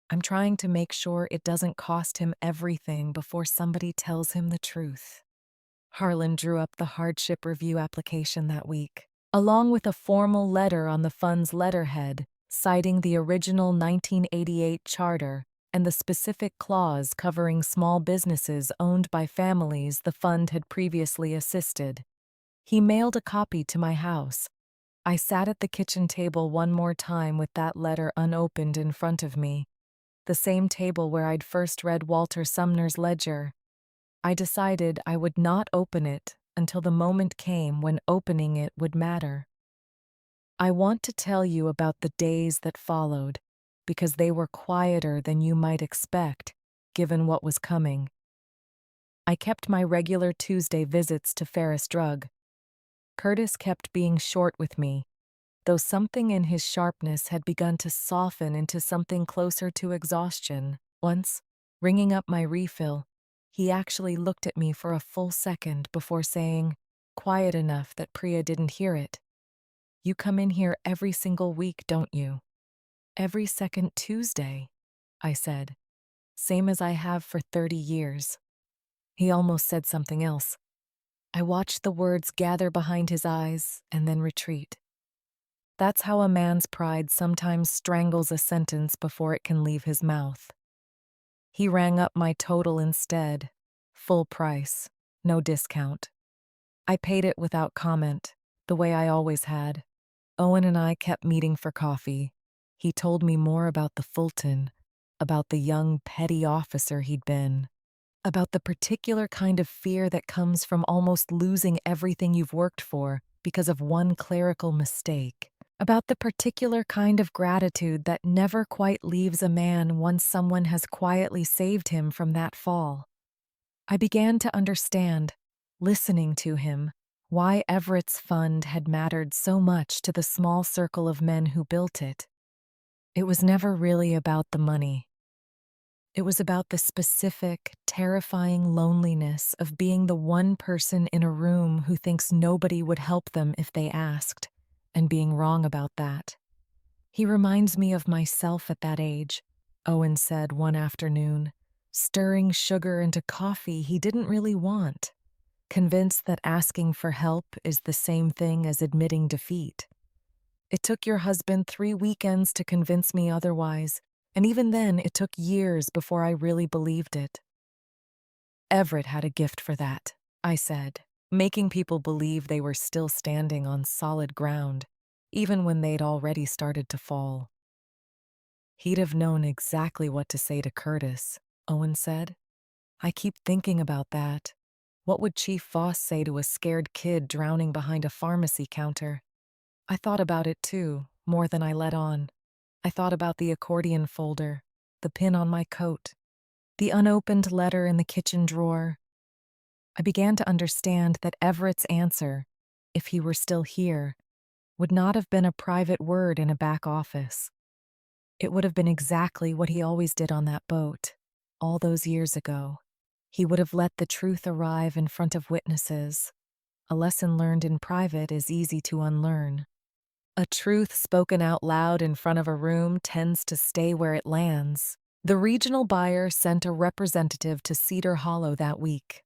I'm trying to make sure it doesn't cost him everything before somebody tells him the truth. Harlan drew up the hardship review application that week, along with a formal letter on the fund's letterhead, citing the original 1988 charter and the specific clause covering small businesses owned by families the fund had previously assisted. He mailed a copy to my house. I sat at the kitchen table one more time with that letter unopened in front of me, the same table where I'd first read Walter Sumner's ledger. I decided I would not open it until the moment came when opening it would matter. I want to tell you about the days that followed, because they were quieter than you might expect, given what was coming. I kept my regular Tuesday visits to Ferris Drug. Curtis kept being short with me, though something in his sharpness had begun to soften into something closer to exhaustion. Once, ringing up my refill, he actually looked at me for a full second before saying, quiet enough that Priya didn't hear it, "You come in here every single week, don't you?" "Every second Tuesday," I said. "Same as I have for 30 years. He almost said something else. I watched the words gather behind his eyes and then retreat. That's how a man's pride sometimes strangles a sentence before it can leave his mouth. He rang up my total instead. Full price, no discount. I paid it without comment, the way I always had. Owen and I kept meeting for coffee. He told me more about the Fulton, about the young petty officer he'd been, about the particular kind of fear that comes from almost losing everything you've worked for because of one clerical mistake, about the particular kind of gratitude that never quite leaves a man once someone has quietly saved him from that fall. I began to understand, listening to him, why Everett's fund had mattered so much to the small circle of men who built it. It was never really about the money. It was about the specific, terrifying loneliness of being the one person in a room who thinks nobody would help them if they asked, and being wrong about that. He reminds me of myself at that age, Owen said one afternoon, stirring sugar into coffee he didn't really want, convinced that asking for help is the same thing as admitting defeat. It took your husband 3 weekends to convince me otherwise, and even then it took years before I really believed it. Everett had a gift for that, I said, making people believe they were still standing on solid ground, even when they'd already started to fall. He'd have known exactly what to say to Curtis, Owen said. I keep thinking about that. What would Chief Voss say to a scared kid drowning behind a pharmacy counter? I thought about it too, more than I let on. I thought about the accordion folder, the pin on my coat, the unopened letter in the kitchen drawer. I began to understand that Everett's answer, if he were still here, would not have been a private word in a back office. It would have been exactly what he always did on that boat, all those years ago. He would have let the truth arrive in front of witnesses. A lesson learned in private is easy to unlearn. A truth spoken out loud in front of a room tends to stay where it lands. The regional buyer sent a representative to Cedar Hollow that week.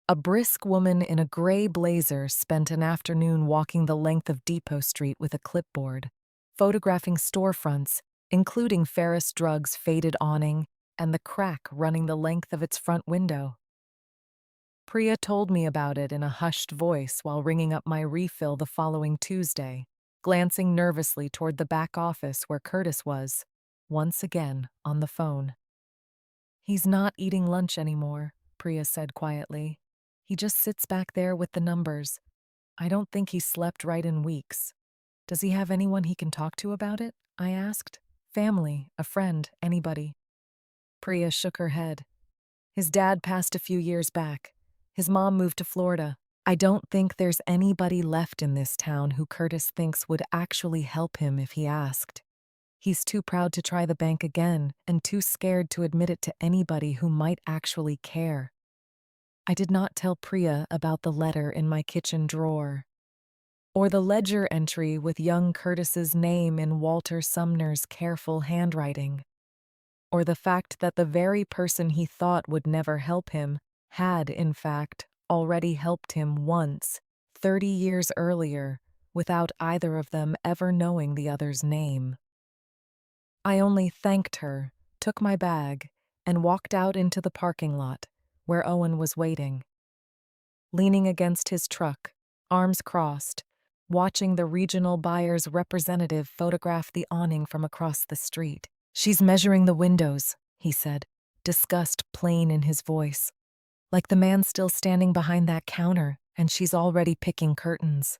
A brisk woman in a gray blazer spent an afternoon walking the length of Depot Street with a clipboard, photographing storefronts, including Ferris Drug's faded awning and the crack running the length of its front window. Priya told me about it in a hushed voice while ringing up my refill the following Tuesday, glancing nervously toward the back office where Curtis was, once again on the phone. "He's not eating lunch anymore," Priya said quietly. "He just sits back there with the numbers. I don't think he's slept right in weeks." "Does he have anyone he can talk to about it?" I asked. "Family, a friend, anybody?" Priya shook her head. "His dad passed a few years back. His mom moved to Florida. I don't think there's anybody left in this town who Curtis thinks would actually help him if he asked. He's too proud to try the bank again and too scared to admit it to anybody who might actually care." I did not tell Priya about the letter in my kitchen drawer, or the ledger entry with young Curtis's name in Walter Sumner's careful handwriting, or the fact that the very person he thought would never help him had, in fact, already helped him once, 30 years earlier, without either of them ever knowing the other's name. I only thanked her, took my bag, and walked out into the parking lot, where Owen was waiting. Leaning against his truck, arms crossed, watching the regional buyer's representative photograph the awning from across the street. "She's measuring the windows," he said, disgust plain in his voice. "Like the man still standing behind that counter, and she's already picking curtains."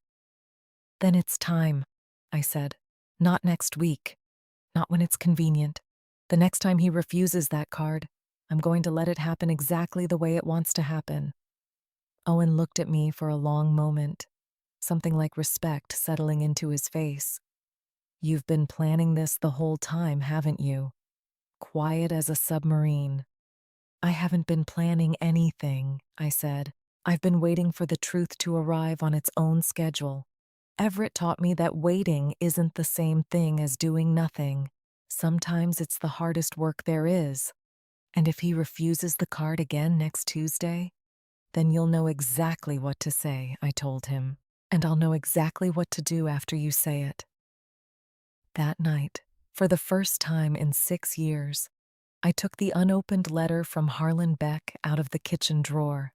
"Then it's time," I said. "Not next week. Not when it's convenient. The next time he refuses that card, I'm going to let it happen exactly the way it wants to happen." Owen looked at me for a long moment, something like respect settling into his face. "You've been planning this the whole time, haven't you? Quiet as a submarine." "I haven't been planning anything," I said. "I've been waiting for the truth to arrive on its own schedule. Everett taught me that waiting isn't the same thing as doing nothing. Sometimes it's the hardest work there is. And if he refuses the card again next Tuesday, then you'll know exactly what to say," I told him. "And I'll know exactly what to do after you say it." That night, for the first time in 6 years, I took the unopened letter from Harlan Beck out of the kitchen drawer.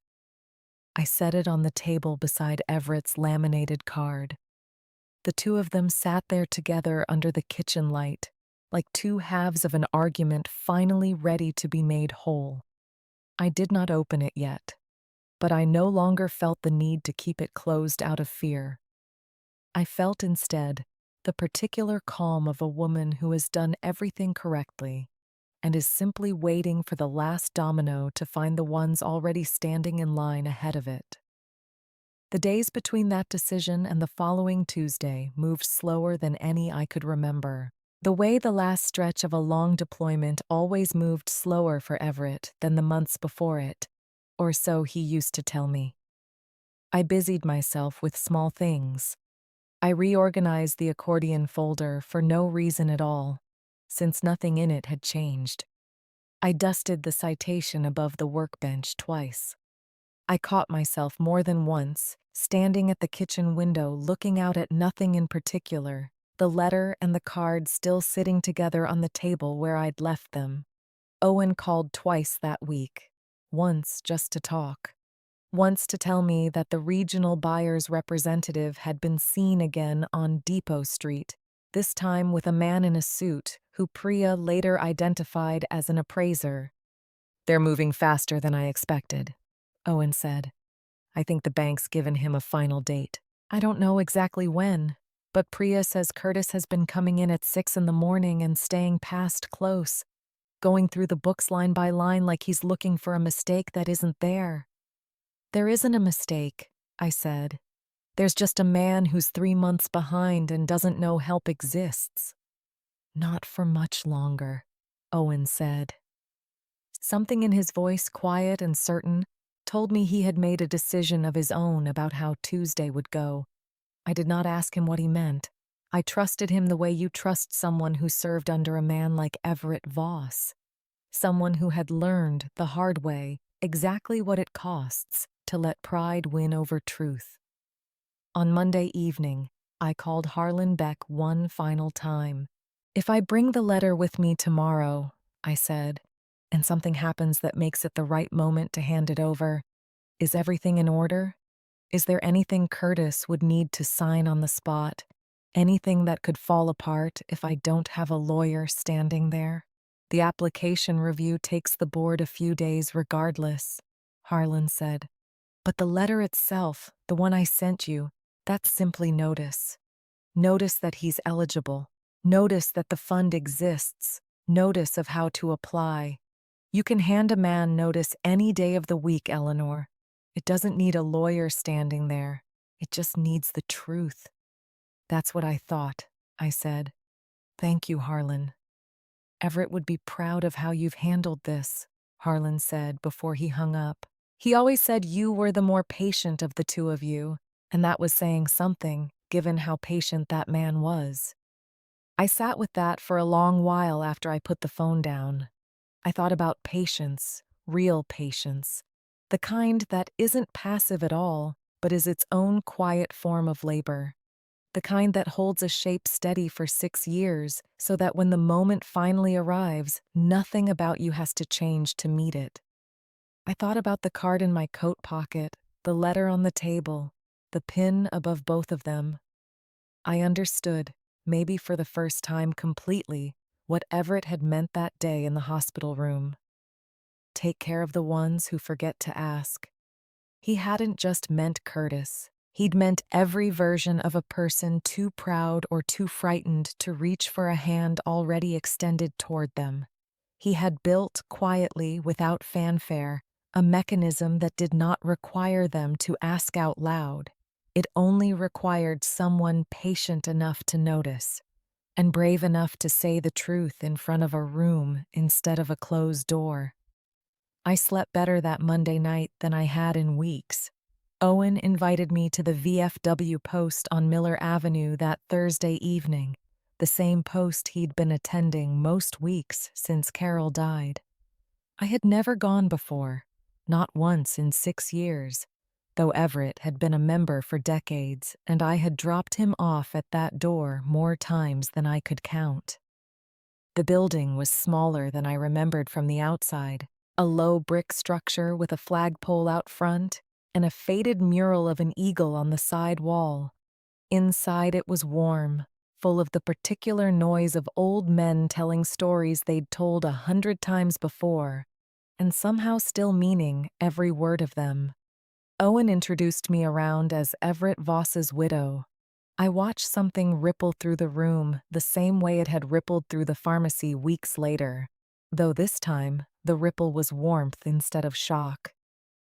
I set it on the table beside Everett's laminated card. The two of them sat there together under the kitchen light, like two halves of an argument finally ready to be made whole. I did not open it yet, but I no longer felt the need to keep it closed out of fear. I felt instead the particular calm of a woman who has done everything correctly and is simply waiting for the last domino to find the ones already standing in line ahead of it. The days between that decision and the following Tuesday moved slower than any I could remember, the way the last stretch of a long deployment always moved slower for Everett than the months before it, or so he used to tell me. I busied myself with small things. I reorganized the accordion folder for no reason at all, since nothing in it had changed. I dusted the citation above the workbench twice. I caught myself more than once, standing at the kitchen window looking out at nothing in particular, the letter and the card still sitting together on the table where I'd left them. Owen called twice that week, once just to talk. Once to tell me that the regional buyer's representative had been seen again on Depot Street, this time with a man in a suit who Priya later identified as an appraiser. "They're moving faster than I expected," Owen said. "I think the bank's given him a final date. I don't know exactly when, but Priya says Curtis has been coming in at 6 in the morning and staying past close, going through the books line by line like he's looking for a mistake that isn't there." "There isn't a mistake," I said. There's just a man who's 3 months behind and doesn't know help exists. Not for much longer, Owen said. Something in his voice, quiet and certain, told me he had made a decision of his own about how Tuesday would go. I did not ask him what he meant. I trusted him the way you trust someone who served under a man like Everett Voss, someone who had learned the hard way exactly what it costs to let pride win over truth. On Monday evening, I called Harlan Beck one final time. "If I bring the letter with me tomorrow," I said, "and something happens that makes it the right moment to hand it over, is everything in order? Is there anything Curtis would need to sign on the spot? Anything that could fall apart if I don't have a lawyer standing there?" "The application review takes the board a few days regardless," Harlan said. "But the letter itself, the one I sent you, that's simply notice. Notice that he's eligible. Notice that the fund exists. Notice of how to apply. You can hand a man notice any day of the week, Eleanor. It doesn't need a lawyer standing there. It just needs the truth." "That's what I thought," I said. "Thank you, Harlan." "Everett would be proud of how you've handled this," Harlan said before he hung up. "He always said you were the more patient of the two of you, and that was saying something, given how patient that man was." I sat with that for a long while after I put the phone down. I thought about patience, real patience, the kind that isn't passive at all, but is its own quiet form of labor. The kind that holds a shape steady for 6 years so that when the moment finally arrives, nothing about you has to change to meet it. I thought about the card in my coat pocket, the letter on the table, the pin above both of them. I understood, maybe for the first time completely, what Everett had meant that day in the hospital room. Take care of the ones who forget to ask. He hadn't just meant Curtis. He'd meant every version of a person too proud or too frightened to reach for a hand already extended toward them. He had built, quietly, without fanfare, a mechanism that did not require them to ask out loud. It only required someone patient enough to notice, and brave enough to say the truth in front of a room instead of a closed door. I slept better that Monday night than I had in weeks. Owen invited me to the VFW post on Miller Avenue that Thursday evening, the same post he'd been attending most weeks since Carol died. I had never gone before, not once in 6 years, though Everett had been a member for decades and I had dropped him off at that door more times than I could count. The building was smaller than I remembered from the outside, a low brick structure with a flagpole out front and a faded mural of an eagle on the side wall. Inside it was warm, full of the particular noise of old men telling stories they'd told 100 times before, and somehow still meaning every word of them. Owen introduced me around as Everett Voss's widow. I watched something ripple through the room the same way it had rippled through the pharmacy weeks later, though this time the ripple was warmth instead of shock.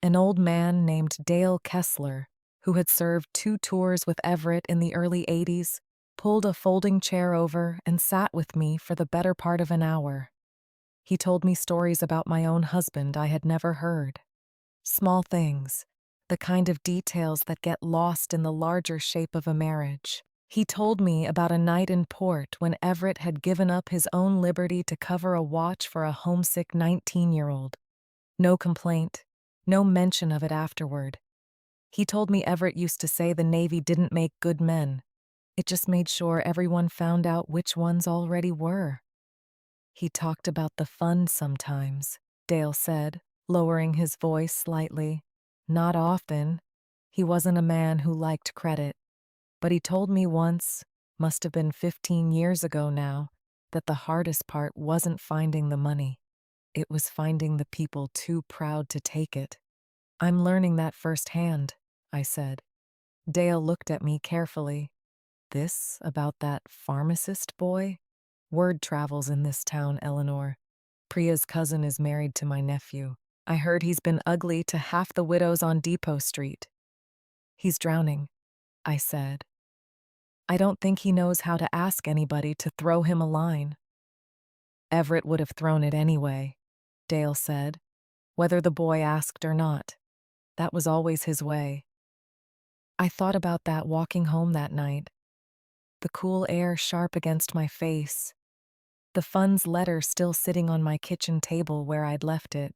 An old man named Dale Kessler, who had served 2 tours with Everett in the early 80s, pulled a folding chair over and sat with me for the better part of an hour. He told me stories about my own husband I had never heard. Small things, the kind of details that get lost in the larger shape of a marriage. He told me about a night in port when Everett had given up his own liberty to cover a watch for a homesick 19-year-old. No complaint, no mention of it afterward. He told me Everett used to say the Navy didn't make good men. It just made sure everyone found out which ones already were. He talked about the fun sometimes, Dale said, lowering his voice slightly. Not often. He wasn't a man who liked credit. But he told me once, must have been 15 years ago now, that the hardest part wasn't finding the money. It was finding the people too proud to take it. "I'm learning that firsthand," I said. Dale looked at me carefully. "This about that pharmacist boy? Word travels in this town, Eleanor. Priya's cousin is married to my nephew. I heard he's been ugly to half the widows on Depot Street. He's drowning. I said. I don't think he knows how to ask anybody to throw him a line. Everett would have thrown it anyway, Dale said, whether the boy asked or not. That was always his way. I thought about that walking home that night, the cool air sharp against my face, the fund's letter still sitting on my kitchen table where I'd left it.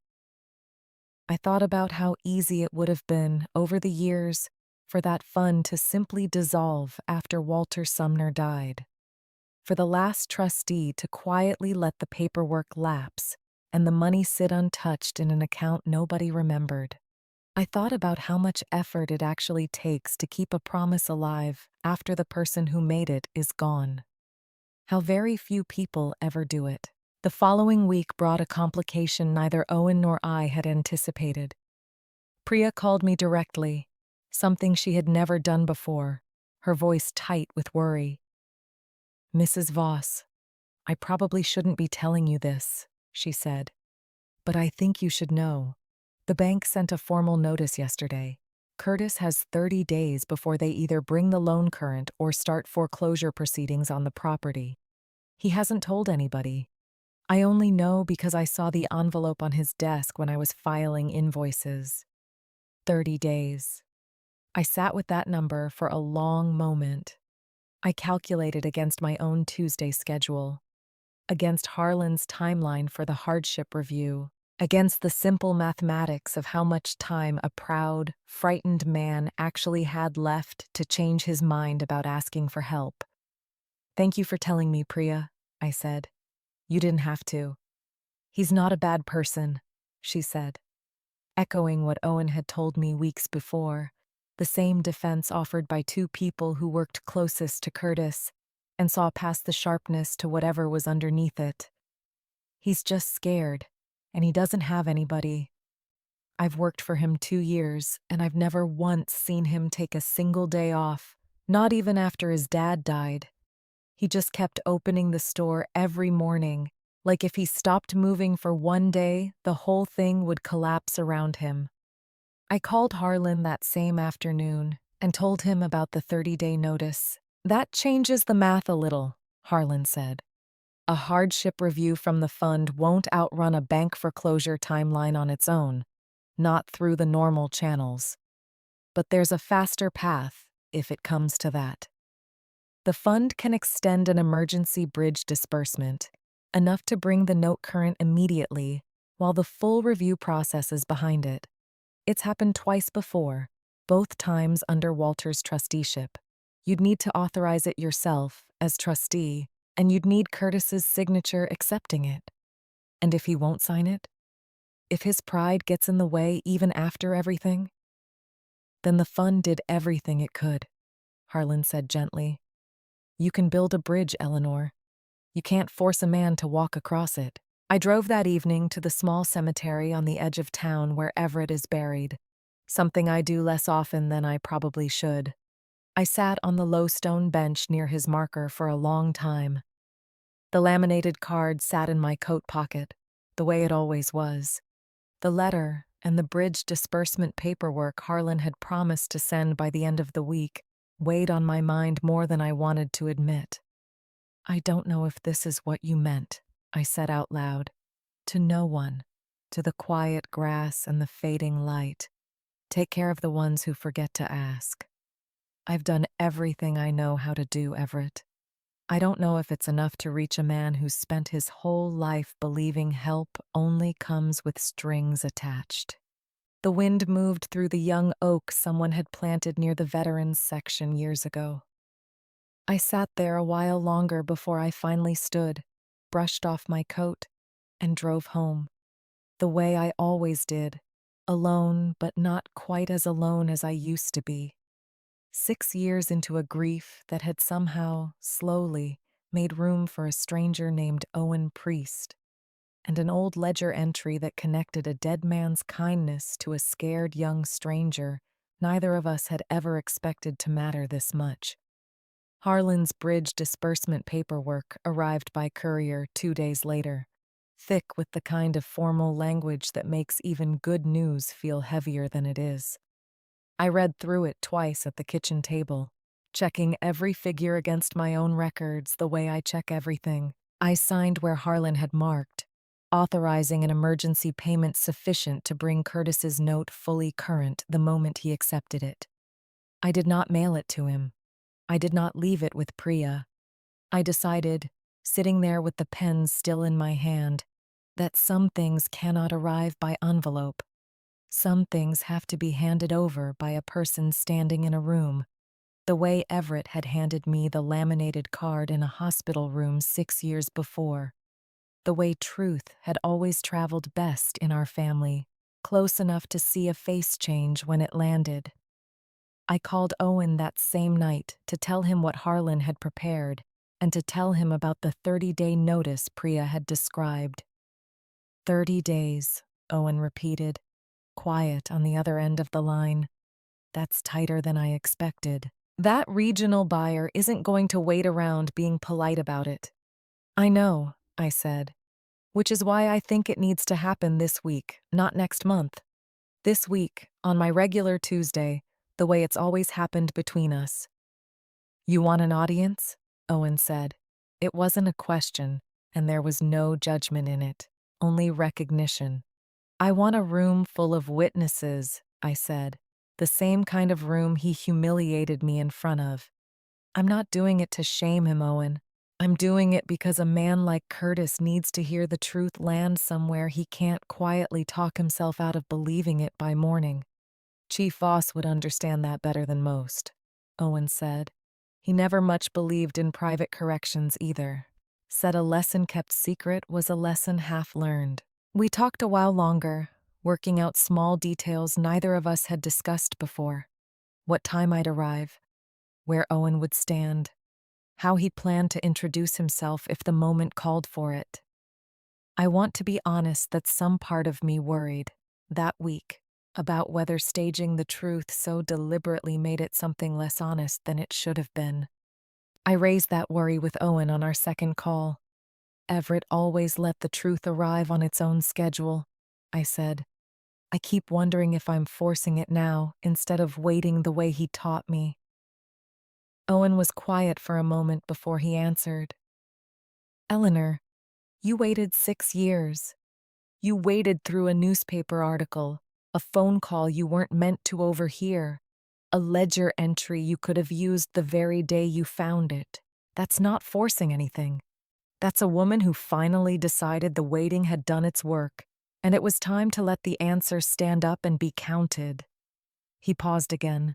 I thought about how easy it would have been, over the years, for that fund to simply dissolve after Walter Sumner died. For the last trustee to quietly let the paperwork lapse and the money sit untouched in an account nobody remembered. I thought about how much effort it actually takes to keep a promise alive after the person who made it is gone. How very few people ever do it. The following week brought a complication neither Owen nor I had anticipated. Priya called me directly, something she had never done before, her voice tight with worry. "Mrs. Voss, I probably shouldn't be telling you this," she said, "but I think you should know. The bank sent a formal notice yesterday. Curtis has 30 days before they either bring the loan current or start foreclosure proceedings on the property. He hasn't told anybody. I only know because I saw the envelope on his desk when I was filing invoices. 30 days. I sat with that number for a long moment. I calculated against my own Tuesday schedule, against Harlan's timeline for the hardship review, against the simple mathematics of how much time a proud, frightened man actually had left to change his mind about asking for help. "Thank you for telling me, Priya," I said. "You didn't have to." "He's not a bad person," she said, echoing what Owen had told me weeks before, the same defense offered by two people who worked closest to Curtis and saw past the sharpness to whatever was underneath it. "He's just scared, and he doesn't have anybody. I've worked for him 2 years, and I've never once seen him take a single day off, not even after his dad died. He just kept opening the store every morning, like if he stopped moving for one day, the whole thing would collapse around him." I called Harlan that same afternoon and told him about the 30-day notice. "That changes the math a little," Harlan said. "A hardship review from the fund won't outrun a bank foreclosure timeline on its own, not through the normal channels. But there's a faster path, if it comes to that. The fund can extend an emergency bridge disbursement, enough to bring the note current immediately, while the full review process is behind it. It's happened twice before, both times under Walter's trusteeship. You'd need to authorize it yourself, as trustee, and you'd need Curtis's signature accepting it. And if he won't sign it? If his pride gets in the way even after everything? Then the fund did everything it could," Harlan said gently. "You can build a bridge, Eleanor. You can't force a man to walk across it." I drove that evening to the small cemetery on the edge of town where Everett is buried, something I do less often than I probably should. I sat on the low stone bench near his marker for a long time. The laminated card sat in my coat pocket, the way it always was. The letter and the bridge disbursement paperwork Harlan had promised to send by the end of the week weighed on my mind more than I wanted to admit. "I don't know if this is what you meant," I said out loud. "To no one, to the quiet grass and the fading light. Take care of the ones who forget to ask. I've done everything I know how to do, Everett. I don't know if it's enough to reach a man who's spent his whole life believing help only comes with strings attached." The wind moved through the young oak someone had planted near the veterans section years ago. I sat there a while longer before I finally stood, brushed off my coat, and drove home, the way I always did, alone but not quite as alone as I used to be. 6 years into a grief that had somehow, slowly, made room for a stranger named Owen Priest, and an old ledger entry that connected a dead man's kindness to a scared young stranger neither of us had ever expected to matter this much. Harlan's bridge disbursement paperwork arrived by courier 2 days later, thick with the kind of formal language that makes even good news feel heavier than it is. I read through it twice at the kitchen table, checking every figure against my own records the way I check everything. I signed where Harlan had marked, authorizing an emergency payment sufficient to bring Curtis's note fully current the moment he accepted it. I did not mail it to him. I did not leave it with Priya. I decided, sitting there with the pen still in my hand, that some things cannot arrive by envelope. Some things have to be handed over by a person standing in a room, the way Everett had handed me the laminated card in a hospital room 6 years before. The way truth had always traveled best in our family, close enough to see a face change when it landed. I called Owen that same night to tell him what Harlan had prepared and to tell him about the 30-day notice Priya had described. 30 days, Owen repeated, quiet on the other end of the line. That's tighter than I expected. That regional buyer isn't going to wait around being polite about it. I know, I said, which is why I think it needs to happen this week, not next month. This week, on my regular Tuesday, the way it's always happened between us. You want an audience? Owen said. It wasn't a question, and there was no judgment in it, only recognition. I want a room full of witnesses, I said, the same kind of room he humiliated me in front of. I'm not doing it to shame him, Owen. I'm doing it because a man like Curtis needs to hear the truth land somewhere he can't quietly talk himself out of believing it by morning. Chief Voss would understand that better than most, Owen said. He never much believed in private corrections either. Said a lesson kept secret was a lesson half learned. We talked a while longer, working out small details neither of us had discussed before. What time I'd arrive, where Owen would stand, how he planned to introduce himself if the moment called for it. I want to be honest that some part of me worried, that week, about whether staging the truth so deliberately made it something less honest than it should have been. I raised that worry with Owen on our second call. Everett always let the truth arrive on its own schedule, I said. I keep wondering if I'm forcing it now instead of waiting the way he taught me. Owen was quiet for a moment before he answered. Eleanor, you waited 6 years. You waded through a newspaper article, a phone call you weren't meant to overhear, a ledger entry you could have used the very day you found it. That's not forcing anything. That's a woman who finally decided the waiting had done its work, and it was time to let the answer stand up and be counted. He paused again.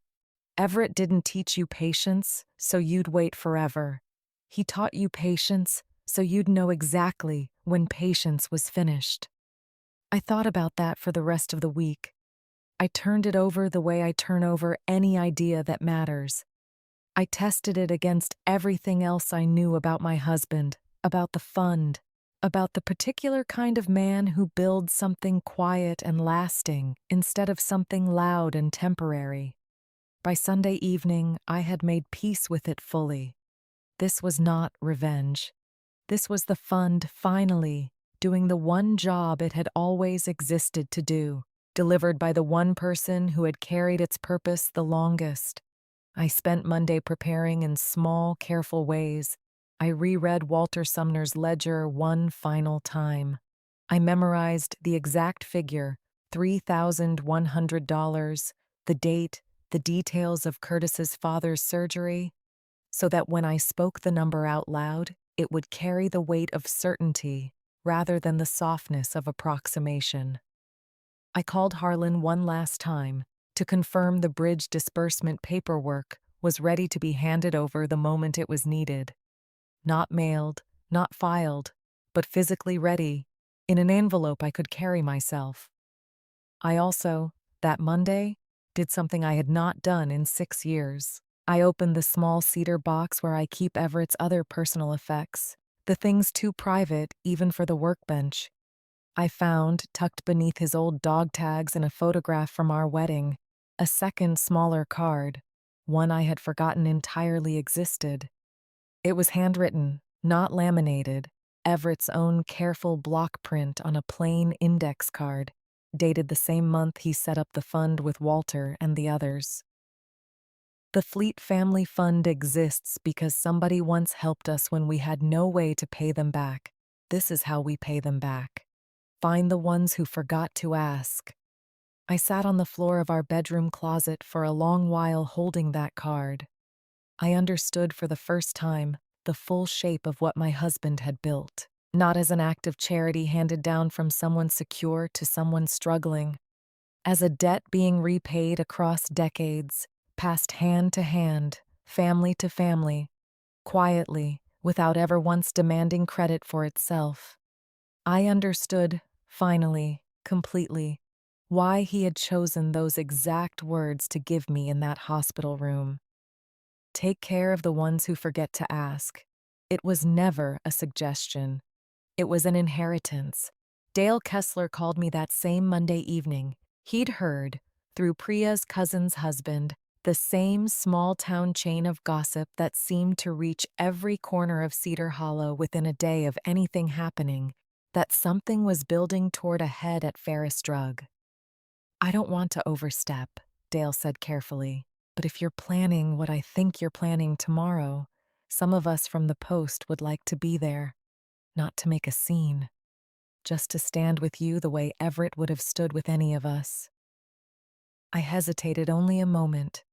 Everett didn't teach you patience, so you'd wait forever. He taught you patience, so you'd know exactly when patience was finished. I thought about that for the rest of the week. I turned it over the way I turn over any idea that matters. I tested it against everything else I knew about my husband, about the fund, about the particular kind of man who builds something quiet and lasting instead of something loud and temporary. By Sunday evening, I had made peace with it fully. This was not revenge. This was the fund finally doing the one job it had always existed to do, delivered by the one person who had carried its purpose the longest. I spent Monday preparing in small, careful ways. I reread Walter Sumner's ledger one final time. I memorized the exact figure, $3,100, the date, the details of Curtis's father's surgery, so that when I spoke the number out loud, it would carry the weight of certainty rather than the softness of approximation. I called Harlan one last time to confirm the bridge disbursement paperwork was ready to be handed over the moment it was needed. Not mailed, not filed, but physically ready, in an envelope I could carry myself. I also, that Monday, did something I had not done in 6 years. I opened the small cedar box where I keep Everett's other personal effects, the things too private even for the workbench. I found, tucked beneath his old dog tags and a photograph from our wedding, a second smaller card, one I had forgotten entirely existed. It was handwritten, not laminated, Everett's own careful block print on a plain index card, dated the same month he set up the fund with Walter and the others. The Fleet Family Fund exists because somebody once helped us when we had no way to pay them back. This is how we pay them back. Find the ones who forgot to ask. I sat on the floor of our bedroom closet for a long while holding that card. I understood for the first time the full shape of what my husband had built, not as an act of charity handed down from someone secure to someone struggling, as a debt being repaid across decades, passed hand to hand, family to family, quietly, without ever once demanding credit for itself. I understood, finally, completely, why he had chosen those exact words to give me in that hospital room. Take care of the ones who forget to ask. It was never a suggestion. It was an inheritance. Dale Kessler called me that same Monday evening. He'd heard, through Priya's cousin's husband, the same small-town chain of gossip that seemed to reach every corner of Cedar Hollow within a day of anything happening, that something was building toward a head at Ferris Drug. I don't want to overstep, Dale said carefully, but if you're planning what I think you're planning tomorrow, some of us from the Post would like to be there, not to make a scene, just to stand with you the way Everett would have stood with any of us. I hesitated only a moment.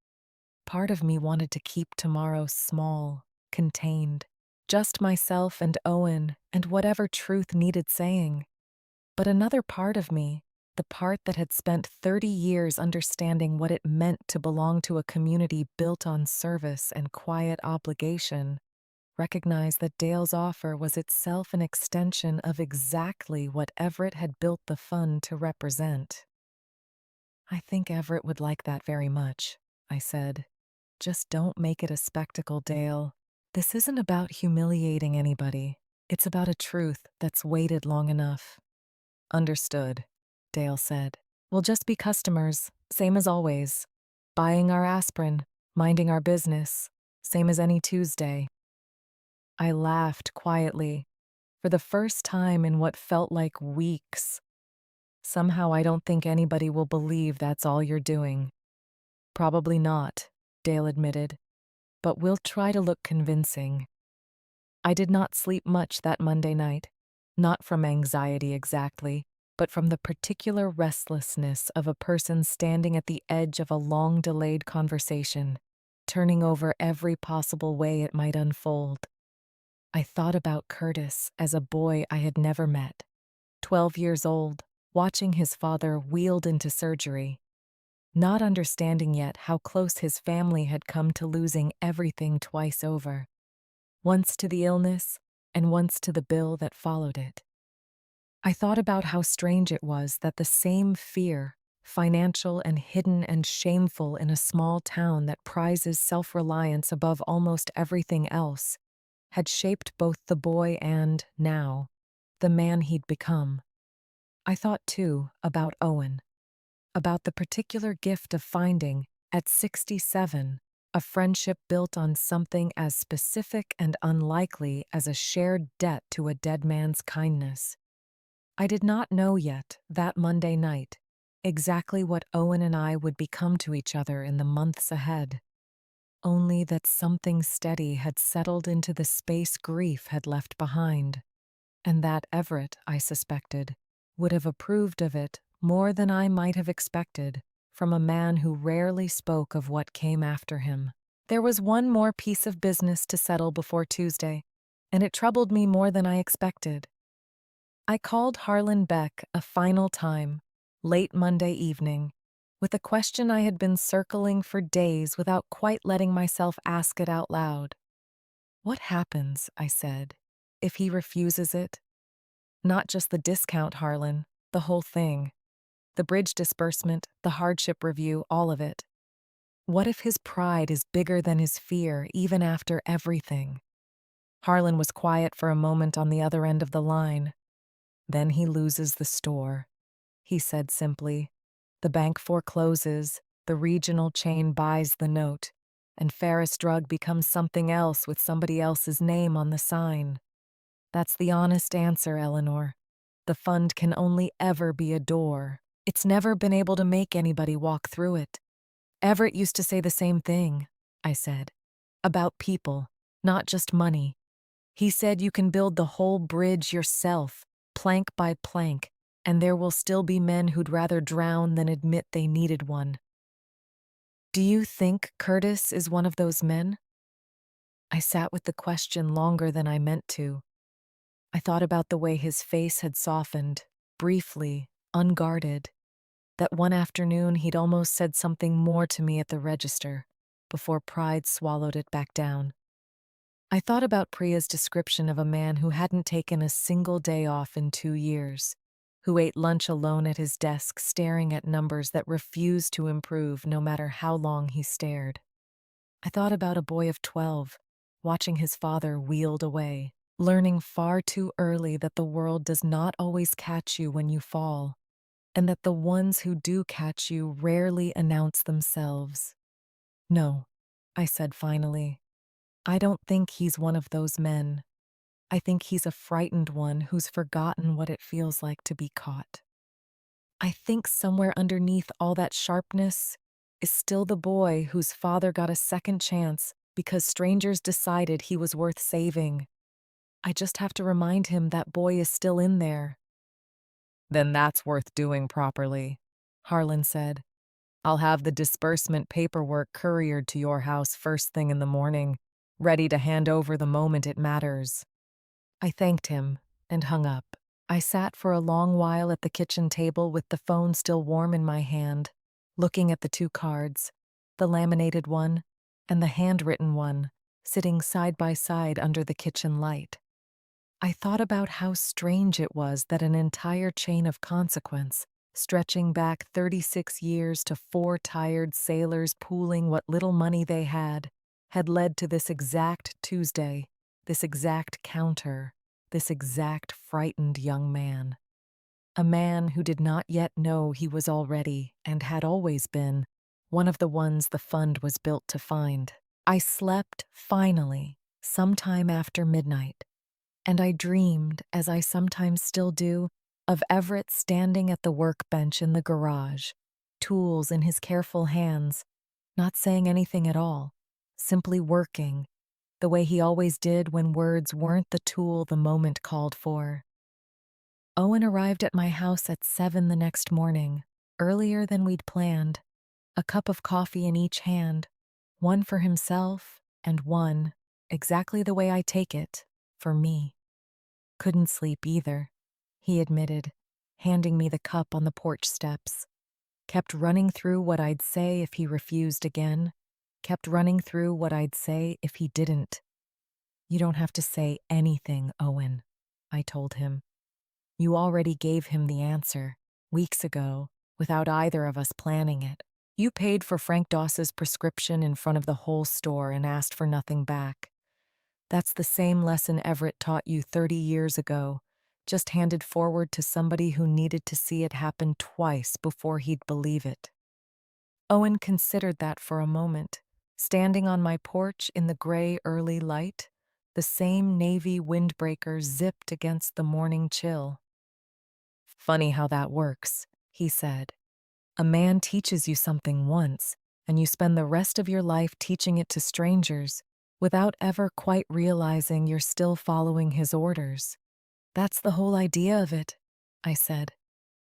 Part of me wanted to keep tomorrow small, contained, just myself and Owen and whatever truth needed saying. But another part of me, the part that had spent 30 years understanding what it meant to belong to a community built on service and quiet obligation, recognized that Dale's offer was itself an extension of exactly what Everett had built the fund to represent. I think Everett would like that very much, I said. Just don't make it a spectacle, Dale. This isn't about humiliating anybody. It's about a truth that's waited long enough. Understood, Dale said. We'll just be customers, same as always. Buying our aspirin, minding our business, same as any Tuesday. I laughed quietly, for the first time in what felt like weeks. Somehow I don't think anybody will believe that's all you're doing. Probably not, Dale admitted, but we'll try to look convincing. I did not sleep much that Monday night, not from anxiety exactly, but from the particular restlessness of a person standing at the edge of a long-delayed conversation, turning over every possible way it might unfold. I thought about Curtis as a boy I had never met, 12 years old, watching his father wheeled into surgery, not understanding yet how close his family had come to losing everything twice over, once to the illness and once to the bill that followed it. I thought about how strange it was that the same fear, financial and hidden and shameful in a small town that prizes self-reliance above almost everything else, had shaped both the boy and, now, the man he'd become. I thought, too, about Owen, about the particular gift of finding, at 67, a friendship built on something as specific and unlikely as a shared debt to a dead man's kindness. I did not know yet, that Monday night, exactly what Owen and I would become to each other in the months ahead. Only that something steady had settled into the space grief had left behind, and that Everett, I suspected, would have approved of it more than I might have expected from a man who rarely spoke of what came after him. There was one more piece of business to settle before Tuesday, and it troubled me more than I expected. I called Harlan Beck a final time, late Monday evening, with a question I had been circling for days without quite letting myself ask it out loud. What happens, I said, if he refuses it? Not just the discount, Harlan, the whole thing. The bridge disbursement, the hardship review, all of it. What if his pride is bigger than his fear, even after everything? Harlan was quiet for a moment on the other end of the line. Then he loses the store, he said simply. The bank forecloses, the regional chain buys the note, and Ferris Drug becomes something else with somebody else's name on the sign. That's the honest answer, Eleanor. The fund can only ever be a door. It's never been able to make anybody walk through it. Everett used to say the same thing. I said. About people, not just money. He said you can build the whole bridge yourself, plank by plank, and there will still be men who'd rather drown than admit they needed one. Do you think Curtis is one of those men? I sat with the question longer than I meant to. I thought about the way his face had softened, briefly, unguarded. That one afternoon he'd almost said something more to me at the register, before pride swallowed it back down. I thought about Priya's description of a man who hadn't taken a single day off in 2 years, who ate lunch alone at his desk staring at numbers that refused to improve no matter how long he stared. I thought about a boy of 12, watching his father wheeled away, learning far too early that the world does not always catch you when you fall, and that the ones who do catch you rarely announce themselves. No, I said finally. I don't think he's one of those men. I think he's a frightened one who's forgotten what it feels like to be caught. I think somewhere underneath all that sharpness is still the boy whose father got a second chance because strangers decided he was worth saving. I just have to remind him that boy is still in there. Then that's worth doing properly, Harlan said. I'll have the disbursement paperwork couriered to your house first thing in the morning, ready to hand over the moment it matters. I thanked him and hung up. I sat for a long while at the kitchen table with the phone still warm in my hand, looking at the two cards, the laminated one and the handwritten one, sitting side by side under the kitchen light. I thought about how strange it was that an entire chain of consequence, stretching back 36 years to 4 tired sailors pooling what little money they had led to this exact Tuesday, this exact counter, this exact frightened young man. A man who did not yet know he was already, and had always been, one of the ones the fund was built to find. I slept, finally, sometime after midnight, and I dreamed, as I sometimes still do, of Everett standing at the workbench in the garage, tools in his careful hands, not saying anything at all, simply working, the way he always did when words weren't the tool the moment called for. Owen arrived at my house at 7 the next morning, earlier than we'd planned, a cup of coffee in each hand, one for himself and one, exactly the way I take it, for me. Couldn't sleep either, he admitted, handing me the cup on the porch steps. Kept running through what I'd say if he refused again, kept running through what I'd say if he didn't. You don't have to say anything, Owen, I told him. You already gave him the answer, weeks ago, without either of us planning it. You paid for Frank Doss's prescription in front of the whole store and asked for nothing back. That's the same lesson Everett taught you 30 years ago, just handed forward to somebody who needed to see it happen twice before he'd believe it. Owen considered that for a moment, standing on my porch in the gray early light, the same navy windbreaker zipped against the morning chill. Funny how that works, he said. A man teaches you something once, and you spend the rest of your life teaching it to strangers, without ever quite realizing you're still following his orders. That's the whole idea of it, I said.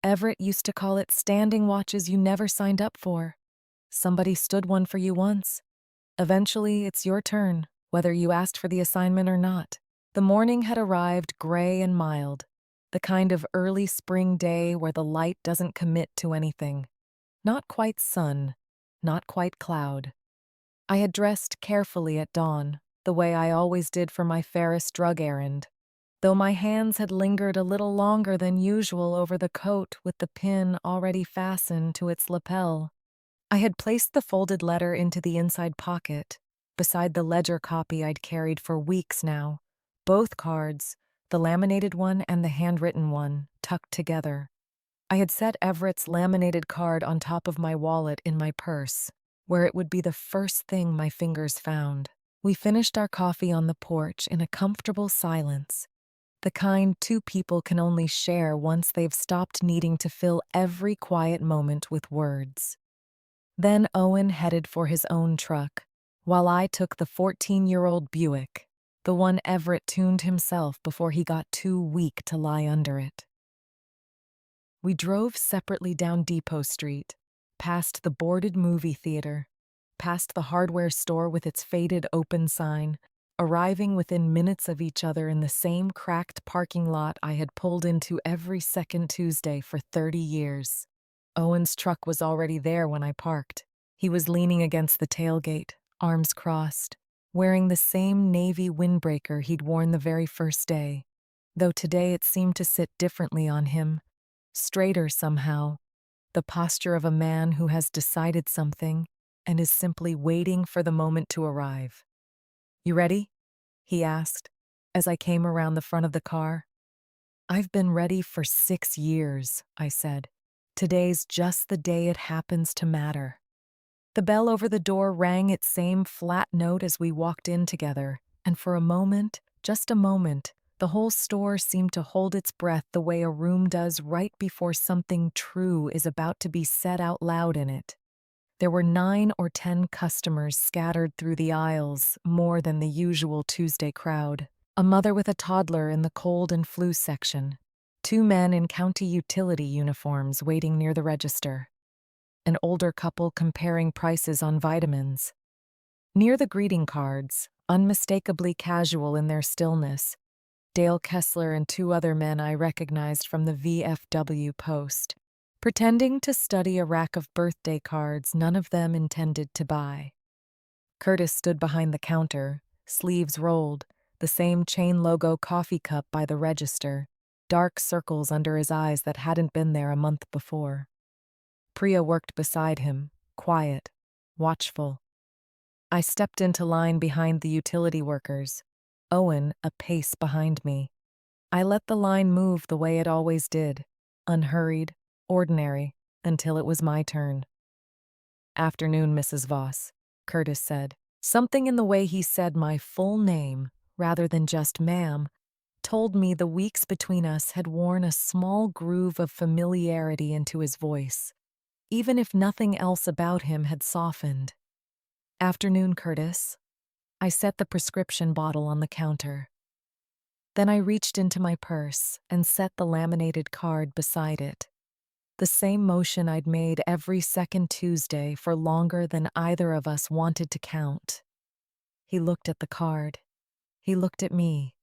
Everett used to call it standing watches you never signed up for. Somebody stood one for you once. Eventually, it's your turn, whether you asked for the assignment or not. The morning had arrived gray and mild, the kind of early spring day where the light doesn't commit to anything. Not quite sun, not quite cloud. I had dressed carefully at dawn, the way I always did for my Ferris drug errand, though my hands had lingered a little longer than usual over the coat with the pin already fastened to its lapel. I had placed the folded letter into the inside pocket, beside the ledger copy I'd carried for weeks now, both cards, the laminated one and the handwritten one, tucked together. I had set Everett's laminated card on top of my wallet in my purse, where it would be the first thing my fingers found. We finished our coffee on the porch in a comfortable silence, the kind two people can only share once they've stopped needing to fill every quiet moment with words. Then Owen headed for his own truck, while I took the 14-year-old Buick, the one Everett tuned himself before he got too weak to lie under it. We drove separately down Depot Street, past the boarded movie theater, past the hardware store with its faded open sign, arriving within minutes of each other in the same cracked parking lot I had pulled into every second Tuesday for 30 years. Owen's truck was already there when I parked. He was leaning against the tailgate, arms crossed, wearing the same navy windbreaker he'd worn the very first day, though today it seemed to sit differently on him, straighter somehow, the posture of a man who has decided something and is simply waiting for the moment to arrive. "You ready?" he asked, as I came around the front of the car. "I've been ready for 6 years," I said. "Today's just the day it happens to matter." The bell over the door rang its same flat note as we walked in together, and for a moment, just a moment, the whole store seemed to hold its breath the way a room does right before something true is about to be said out loud in it. There were 9 or 10 customers scattered through the aisles, more than the usual Tuesday crowd. A mother with a toddler in the cold and flu section. 2 men in county utility uniforms waiting near the register. An older couple comparing prices on vitamins. Near the greeting cards, unmistakably casual in their stillness, Dale Kessler and 2 other men I recognized from the VFW post, pretending to study a rack of birthday cards none of them intended to buy. Curtis stood behind the counter, sleeves rolled, the same chain logo coffee cup by the register, dark circles under his eyes that hadn't been there a month before. Priya worked beside him, quiet, watchful. I stepped into line behind the utility workers, Owen a pace behind me. I let the line move the way it always did, unhurried, ordinary, until it was my turn. "Afternoon, Mrs. Voss," Curtis said. Something in the way he said my full name, rather than just ma'am, told me the weeks between us had worn a small groove of familiarity into his voice, even if nothing else about him had softened. "Afternoon, Curtis." I set the prescription bottle on the counter. Then I reached into my purse and set the laminated card beside it. The same motion I'd made every second Tuesday for longer than either of us wanted to count. He looked at the card. He looked at me.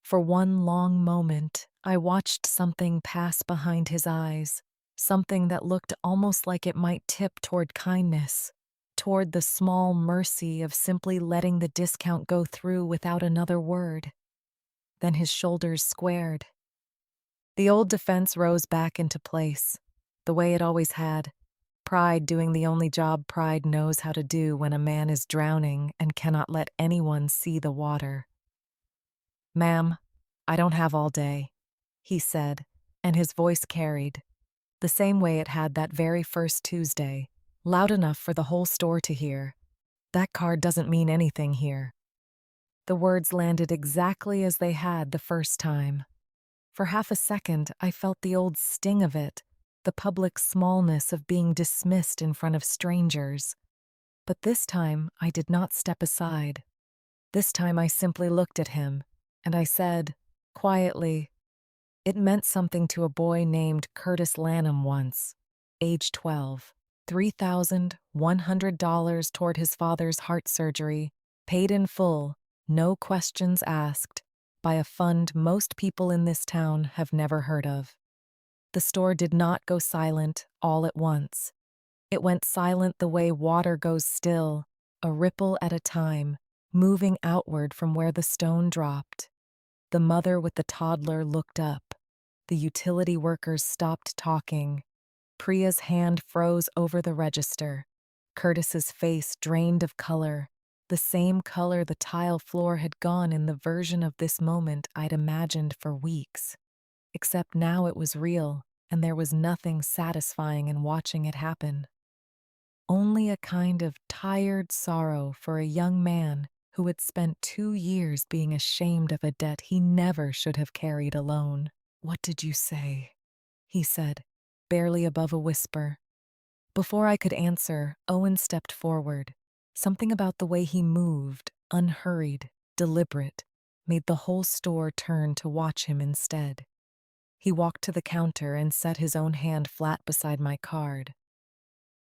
For one long moment, I watched something pass behind his eyes, something that looked almost like it might tip toward kindness, toward the small mercy of simply letting the discount go through without another word. Then his shoulders squared. The old defense rose back into place, the way it always had, pride doing the only job pride knows how to do when a man is drowning and cannot let anyone see the water. "Ma'am, I don't have all day," he said, and his voice carried, the same way it had that very first Tuesday, loud enough for the whole store to hear. "That card doesn't mean anything here." The words landed exactly as they had the first time. For half a second, I felt the old sting of it, the public smallness of being dismissed in front of strangers. But this time, I did not step aside. This time I simply looked at him, and I said, quietly, "It meant something to a boy named Curtis Lanham once, age 12, $3,100 toward his father's heart surgery, paid in full, no questions asked, by a fund most people in this town have never heard of." The store did not go silent all at once. It went silent the way water goes still, a ripple at a time, moving outward from where the stone dropped. The mother with the toddler looked up. The utility workers stopped talking. Priya's hand froze over the register. Curtis's face drained of color, the same color the tile floor had gone in the version of this moment I'd imagined for weeks. Except now it was real, and there was nothing satisfying in watching it happen. Only a kind of tired sorrow for a young man who had spent 2 years being ashamed of a debt he never should have carried alone. "What did you say?" he said, barely above a whisper. Before I could answer, Owen stepped forward, Something about the way he moved, unhurried, deliberate, made the whole store turn to watch him instead. He walked to the counter and set his own hand flat beside my card.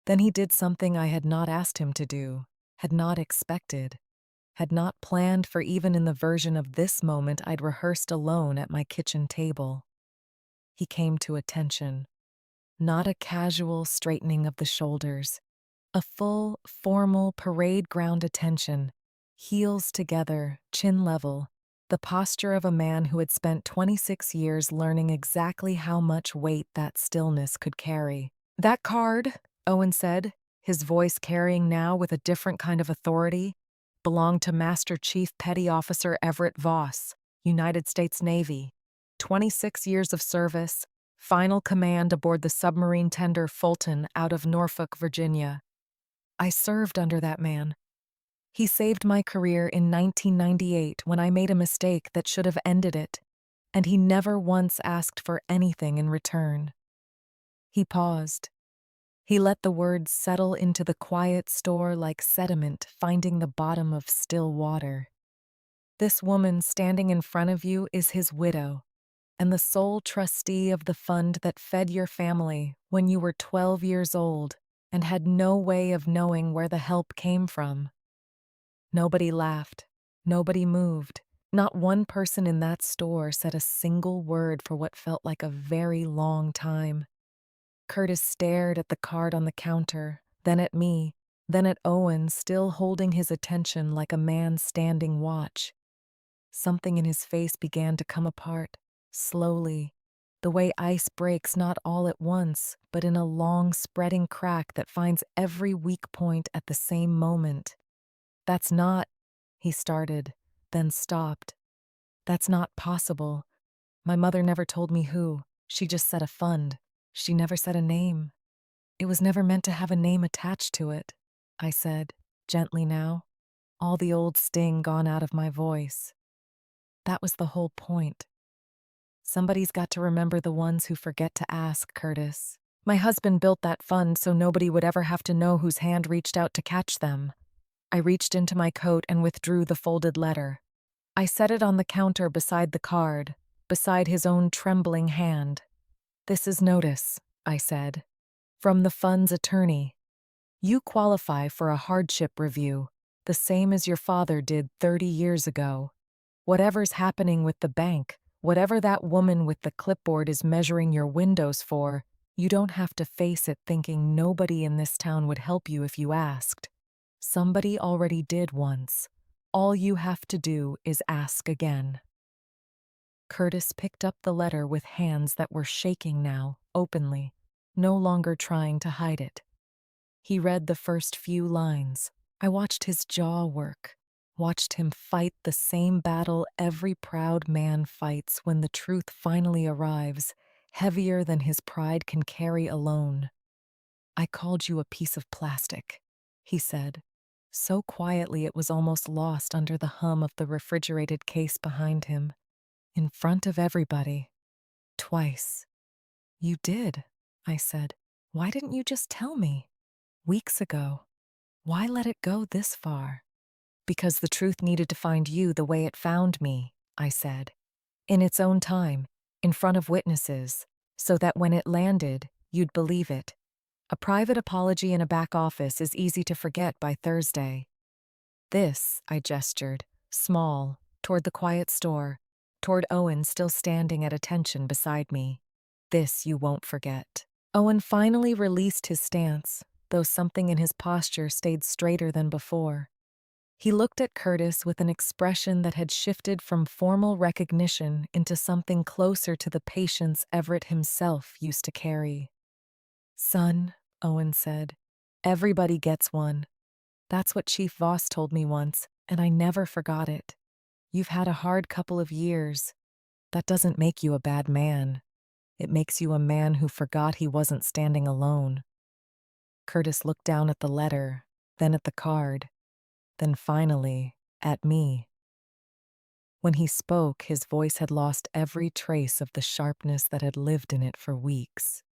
Then he did something I had not asked him to do, had not expected, had not planned for even in the version of this moment I'd rehearsed alone at my kitchen table. He came to attention, not a casual straightening of the shoulders, a full, formal, parade ground attention, heels together, chin level, the posture of a man who had spent 26 years learning exactly how much weight that stillness could carry. "That card," Owen said, his voice carrying now with a different kind of authority, belonged to Master Chief Petty Officer Everett Voss, United States Navy. 26 years of service, final command aboard the submarine tender Fulton out of Norfolk, Virginia. I served under that man. He saved my career in 1998 when I made a mistake that should have ended it, and he never once asked for anything in return. He paused. He let the words settle into the quiet store like sediment finding the bottom of still water. This woman standing in front of you is his widow, and the sole trustee of the fund that fed your family when you were 12 years old and had no way of knowing where the help came from. Nobody laughed. Nobody moved. Not one person in that store said a single word for what felt like a very long time. Curtis stared at the card on the counter, then at me, then at Owen, still holding his attention like a man standing watch. Something in his face began to come apart, slowly, the way ice breaks not all at once, but in a long, spreading crack that finds every weak point at the same moment. "That's not," he started, then stopped. "That's not possible. My mother never told me who. She just said a fund. She never said a name. It was never meant to have a name attached to it," I said, gently now, all the old sting gone out of my voice. "That was the whole point. Somebody's got to remember the ones who forget to ask, Curtis. My husband built that fund so nobody would ever have to know whose hand reached out to catch them." I reached into my coat and withdrew the folded letter. I set it on the counter beside the card, beside his own trembling hand. "This is notice," I said, "from the fund's attorney. You qualify for a hardship review, the same as your father did 30 years ago. Whatever's happening with the bank, whatever that woman with the clipboard is measuring your windows for, you don't have to face it thinking nobody in this town would help you if you asked. Somebody already did once. All you have to do is ask again." Curtis picked up the letter with hands that were shaking now, openly, no longer trying to hide it. He read the first few lines. I watched his jaw work, watched him fight the same battle every proud man fights when the truth finally arrives, heavier than his pride can carry alone. "I called you a piece of plastic," he said, so quietly it was almost lost under the hum of the refrigerated case behind him. "In front of everybody. Twice." "You did," I said. "Why didn't you just tell me? Weeks ago. Why let it go this far?" "Because the truth needed to find you the way it found me," I said. "In its own time, in front of witnesses, so that when it landed, you'd believe it. A private apology in a back office is easy to forget by Thursday. This," I gestured, small, toward the quiet store, toward Owen still standing at attention beside me. "This you won't forget." Owen finally released his stance, though something in his posture stayed straighter than before. He looked at Curtis with an expression that had shifted from formal recognition into something closer to the patience Everett himself used to carry. "Son," Owen said, "everybody gets one. That's what Chief Voss told me once, and I never forgot it. You've had a hard couple of years. That doesn't make you a bad man. It makes you a man who forgot he wasn't standing alone." Curtis looked down at the letter, then at the card, then finally at me. When he spoke, his voice had lost every trace of the sharpness that had lived in it for weeks.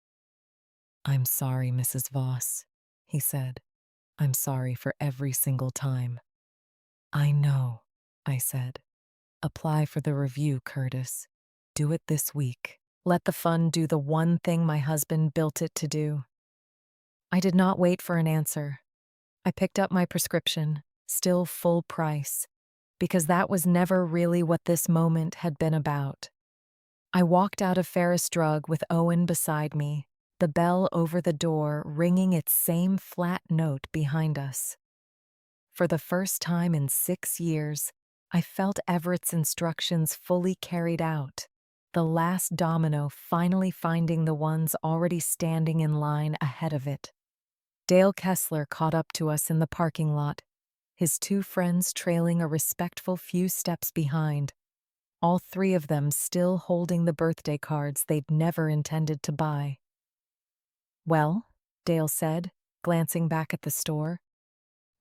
"I'm sorry, Mrs. Voss," he said. I'm sorry for every single time. I know, I said. Apply for the review, Curtis. Do it this week. Let the fund do the one thing my husband built it to do. I did not wait for an answer. I picked up my prescription, still full price, because that was never really what this moment had been about. I walked out of Ferris Drug with Owen beside me, the bell over the door ringing its same flat note behind us. For the first time in 6 years, I felt Everett's instructions fully carried out, the last domino finally finding the ones already standing in line ahead of it. Dale Kessler caught up to us in the parking lot, his two friends trailing a respectful few steps behind, all three of them still holding the birthday cards they'd never intended to buy. "Well," Dale said, glancing back at the store.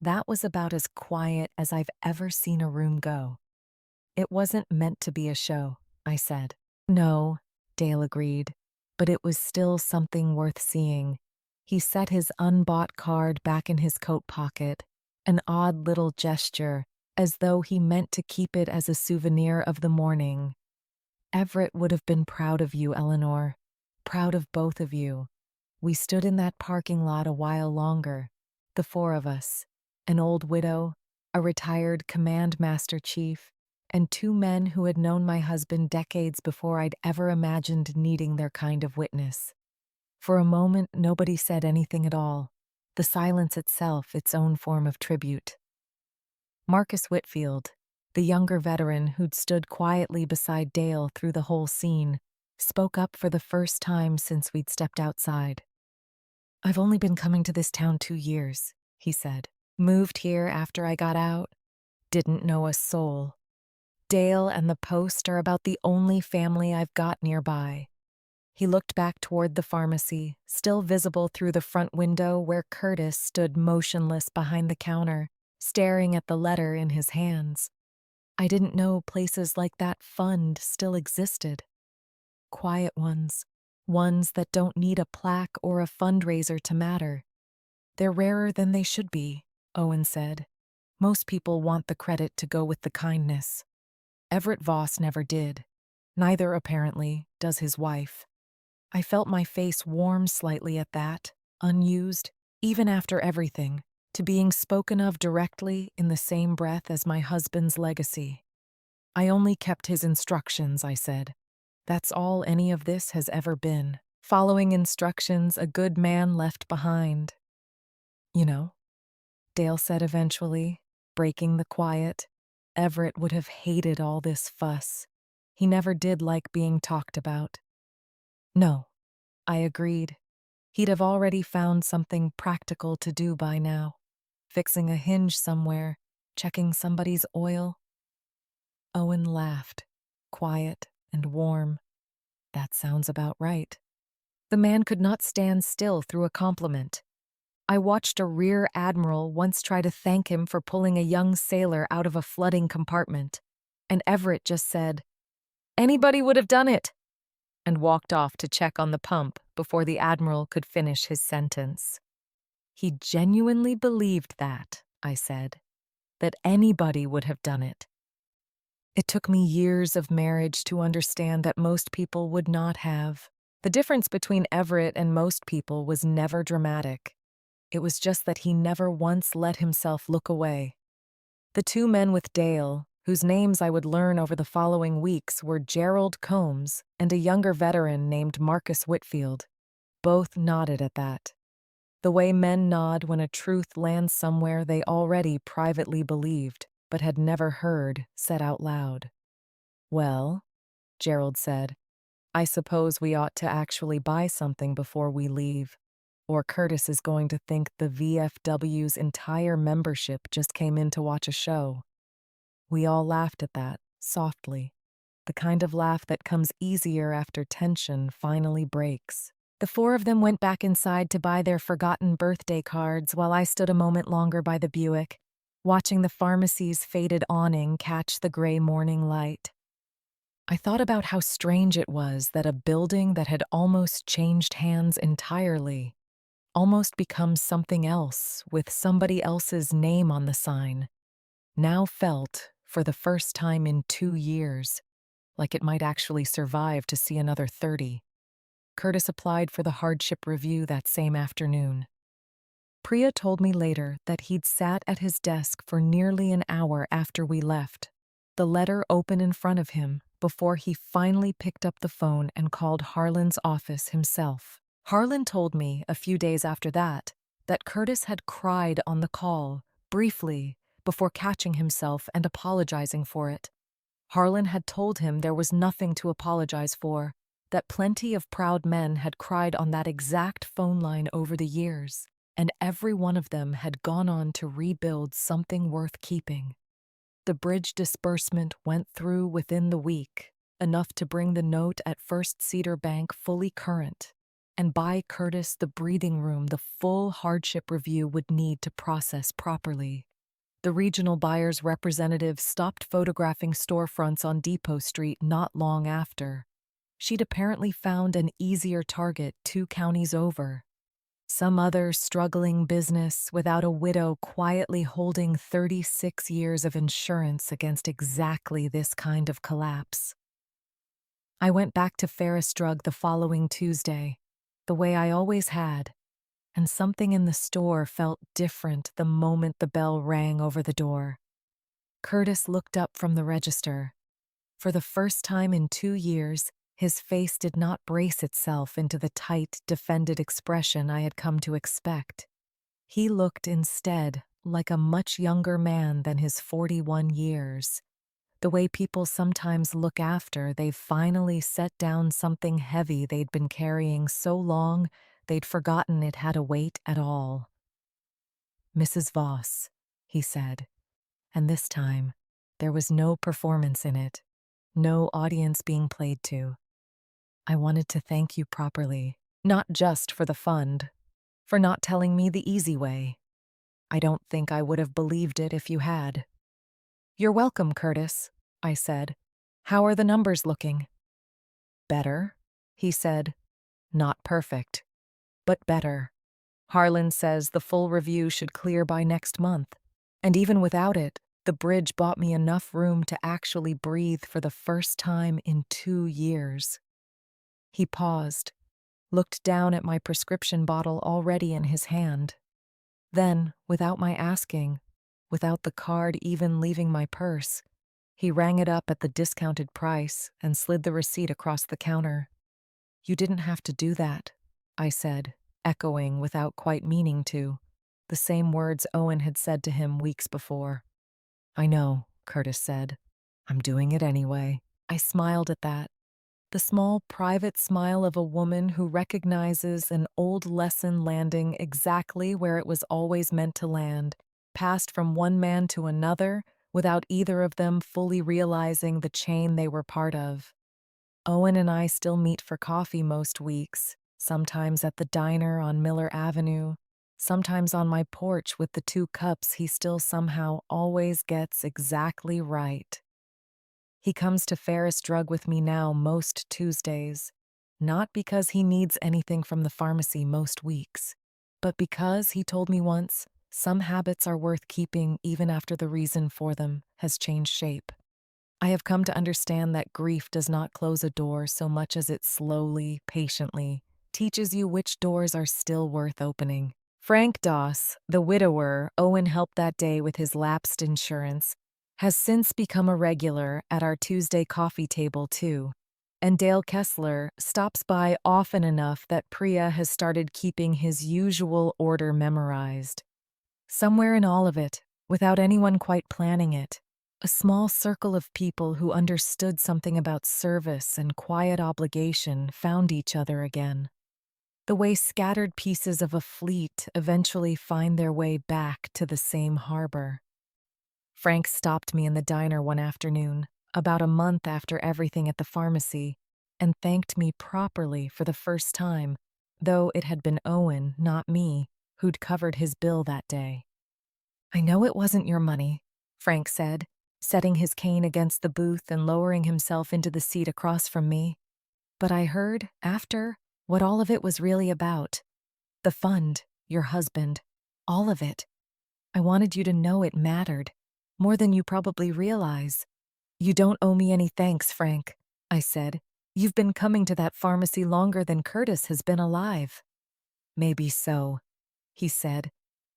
That was about as quiet as I've ever seen a room go. "It wasn't meant to be a show," I said. "No," Dale agreed, "but it was still something worth seeing." He set his unbought card back in his coat pocket, an odd little gesture, as though he meant to keep it as a souvenir of the morning. "Everett would have been proud of you, Eleanor. Proud of both of you. We stood in that parking lot a while longer, the four of us, an old widow, a retired command master chief, and two men who had known my husband decades before I'd ever imagined needing their kind of witness. For a moment, nobody said anything at all, the silence itself its own form of tribute. Marcus Whitfield, the younger veteran who'd stood quietly beside Dale through the whole scene, spoke up for the first time since we'd stepped outside. "I've only been coming to this town 2 years," he said. "Moved here after I got out. Didn't know a soul. Dale and the Post are about the only family I've got nearby." He looked back toward the pharmacy, still visible through the front window where Curtis stood motionless behind the counter, staring at the letter in his hands. I didn't know places like that fund still existed. Quiet ones, ones that don't need a plaque or a fundraiser to matter. "They're rarer than they should be," Owen said. "Most people want the credit to go with the kindness. Everett Voss never did. Neither, apparently, does his wife." I felt my face warm slightly at that, unused, even after everything, to being spoken of directly in the same breath as my husband's legacy. "I only kept his instructions," I said. "That's all any of this has ever been. Following instructions a good man left behind." "You know," Dale said eventually, breaking the quiet, "Everett would have hated all this fuss. He never did like being talked about." "No," I agreed. "He'd have already found something practical to do by now. Fixing a hinge somewhere, checking somebody's oil." Owen laughed, quiet and warm. "That sounds about right." The man could not stand still through a compliment. I watched a rear admiral once try to thank him for pulling a young sailor out of a flooding compartment, and Everett just said, "Anybody would have done it," and walked off to check on the pump before the admiral could finish his sentence. "He genuinely believed that," I said, "that anybody would have done it." It took me years of marriage to understand that most people would not have. The difference between Everett and most people was never dramatic. It was just that he never once let himself look away. The two men with Dale, whose names I would learn over the following weeks, were Gerald Combs and a younger veteran named Marcus Whitfield. Both nodded at that. The way men nod when a truth lands somewhere they already privately believed, but had never heard said out loud. "Well," Gerald said, "I suppose we ought to actually buy something before we leave, or Curtis is going to think the VFW's entire membership just came in to watch a show." We all laughed at that, softly, the kind of laugh that comes easier after tension finally breaks. The four of them went back inside to buy their forgotten birthday cards while I stood a moment longer by the Buick, watching the pharmacy's faded awning catch the gray morning light. I thought about how strange it was that a building that had almost changed hands entirely, almost become something else with somebody else's name on the sign, now felt, for the first time in 2 years, like it might actually survive to see another 30. Curtis applied for the hardship review that same afternoon. Priya told me later that he'd sat at his desk for nearly an hour after we left, the letter open in front of him, before he finally picked up the phone and called Harlan's office himself. Harlan told me, a few days after that Curtis had cried on the call, briefly, before catching himself and apologizing for it. Harlan had told him there was nothing to apologize for, that plenty of proud men had cried on that exact phone line over the years, and every one of them had gone on to rebuild something worth keeping. The bridge disbursement went through within the week, enough to bring the note at First Cedar Bank fully current, and buy Curtis the breathing room the full hardship review would need to process properly. The regional buyer's representative stopped photographing storefronts on Depot Street not long after. She'd apparently found an easier target 2 counties over. Some other struggling business without a widow quietly holding 36 years of insurance against exactly this kind of collapse. I went back to Ferris Drug the following Tuesday, the way I always had, and something in the store felt different the moment the bell rang over the door. Curtis looked up from the register. For the first time in 2 years, his face did not brace itself into the tight, defended expression I had come to expect. He looked instead like a much younger man than his 41 years, the way people sometimes look after they've finally set down something heavy they'd been carrying so long they'd forgotten it had a weight at all. "Mrs. Voss," he said, and this time there was no performance in it, no audience being played to. "I wanted to thank you properly, not just for the fund, for not telling me the easy way. I don't think I would have believed it if you had." "You're welcome, Curtis," I said. "How are the numbers looking?" "Better," he said. "Not perfect, but better. Harlan says the full review should clear by next month. And even without it, the bridge bought me enough room to actually breathe for the first time in 2 years." He paused, looked down at my prescription bottle already in his hand. Then, without my asking, without the card even leaving my purse, he rang it up at the discounted price and slid the receipt across the counter. "You didn't have to do that," I said, echoing without quite meaning to, the same words Owen had said to him weeks before. "I know," Curtis said. "I'm doing it anyway." I smiled at that, the small private smile of a woman who recognizes an old lesson landing exactly where it was always meant to land, passed from one man to another without either of them fully realizing the chain they were part of. Owen and I still meet for coffee most weeks, sometimes at the diner on Miller Avenue, sometimes on my porch with the 2 cups he still somehow always gets exactly right. He comes to Ferris Drug with me now most Tuesdays, not because he needs anything from the pharmacy most weeks, but because, he told me once, some habits are worth keeping even after the reason for them has changed shape. I have come to understand that grief does not close a door so much as it slowly, patiently, teaches you which doors are still worth opening. Frank Doss, the widower Owen helped that day with his lapsed insurance, has since become a regular at our Tuesday coffee table too, and Dale Kessler stops by often enough that Priya has started keeping his usual order memorized. Somewhere in all of it, without anyone quite planning it, a small circle of people who understood something about service and quiet obligation found each other again. The way scattered pieces of a fleet eventually find their way back to the same harbor. Frank stopped me in the diner one afternoon, about a month after everything at the pharmacy, and thanked me properly for the first time, though it had been Owen, not me, who'd covered his bill that day. "I know it wasn't your money," Frank said, setting his cane against the booth and lowering himself into the seat across from me. "But I heard, after, what all of it was really about. The fund, your husband, all of it. I wanted you to know it mattered, more than you probably realize. You don't owe me any thanks, Frank, I said. You've been coming to that pharmacy longer than Curtis has been alive. Maybe so, he said,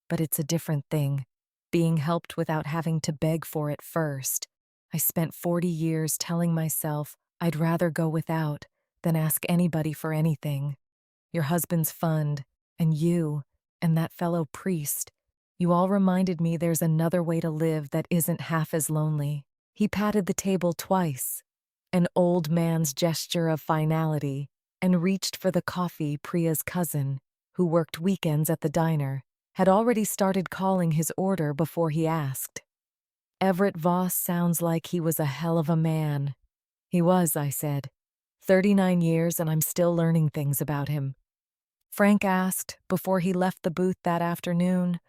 but it's a different thing. Being helped without having to beg for it first. I spent 40 years telling myself I'd rather go without than ask anybody for anything. Your husband's fund, and you, and that fellow priest, you all reminded me there's another way to live that isn't half as lonely. He patted the table twice, an old man's gesture of finality, and reached for the coffee Priya's cousin, who worked weekends at the diner, had already started calling his order before he asked. Everett Voss sounds like he was a hell of a man. He was, I said. 39 years and I'm still learning things about him. Frank asked, before he left the booth that afternoon,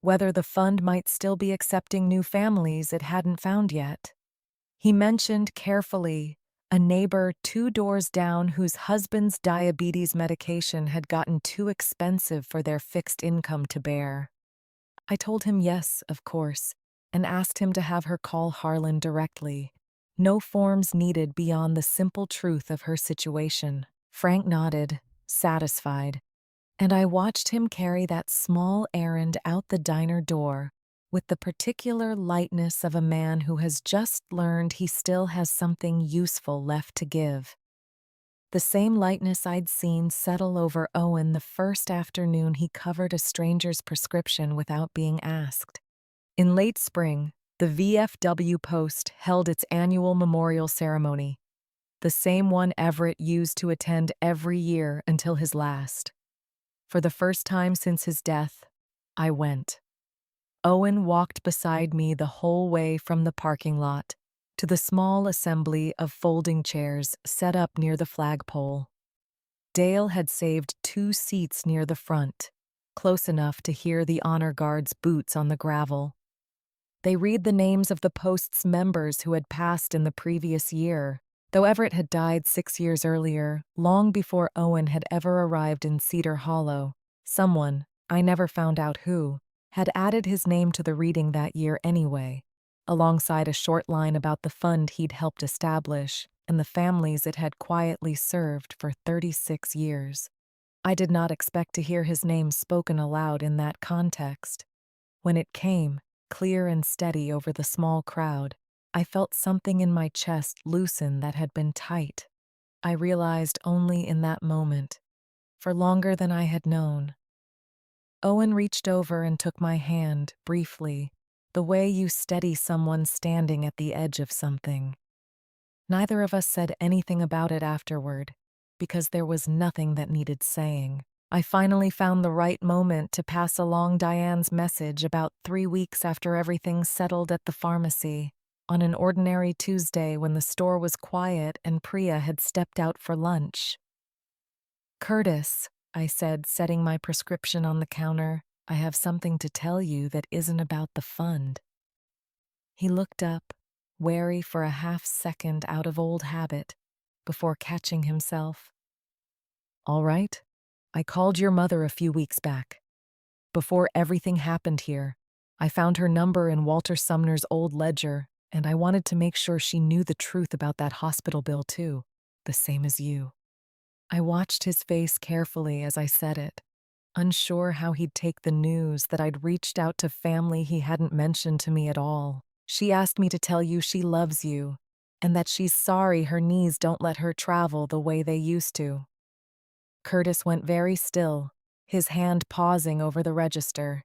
whether the fund might still be accepting new families it hadn't found yet. He mentioned carefully a neighbor 2 doors down whose husband's diabetes medication had gotten too expensive for their fixed income to bear. I told him yes, of course, and asked him to have her call Harlan directly. No forms needed beyond the simple truth of her situation. Frank nodded, satisfied, and I watched him carry that small errand out the diner door with the particular lightness of a man who has just learned he still has something useful left to give. The same lightness I'd seen settle over Owen the first afternoon he covered a stranger's prescription without being asked. In late spring, the VFW Post held its annual memorial ceremony, the same one Everett used to attend every year until his last. For the first time since his death, I went. Owen walked beside me the whole way from the parking lot to the small assembly of folding chairs set up near the flagpole. Dale had saved 2 seats near the front, close enough to hear the honor guard's boots on the gravel. They read the names of the post's members who had passed in the previous year, though Everett had died 6 years earlier, long before Owen had ever arrived in Cedar Hollow. Someone, I never found out who, had added his name to the reading that year anyway, alongside a short line about the fund he'd helped establish and the families it had quietly served for 36 years. I did not expect to hear his name spoken aloud in that context. When it came, clear and steady over the small crowd, I felt something in my chest loosen that had been tight. I realized only in that moment, for longer than I had known. Owen reached over and took my hand, briefly, the way you steady someone standing at the edge of something. Neither of us said anything about it afterward, because there was nothing that needed saying. I finally found the right moment to pass along Diane's message about 3 weeks after everything settled at the pharmacy, on an ordinary Tuesday when the store was quiet and Priya had stepped out for lunch. "Curtis," I said, setting my prescription on the counter, "I have something to tell you that isn't about the fund." He looked up, wary for a half-second out of old habit, before catching himself. "All right. I called your mother a few weeks back. Before everything happened here, I found her number in Walter Sumner's old ledger, and I wanted to make sure she knew the truth about that hospital bill too, the same as you." I watched his face carefully as I said it, unsure how he'd take the news that I'd reached out to family he hadn't mentioned to me at all. "She asked me to tell you she loves you, and that she's sorry her knees don't let her travel the way they used to." Curtis went very still, his hand pausing over the register.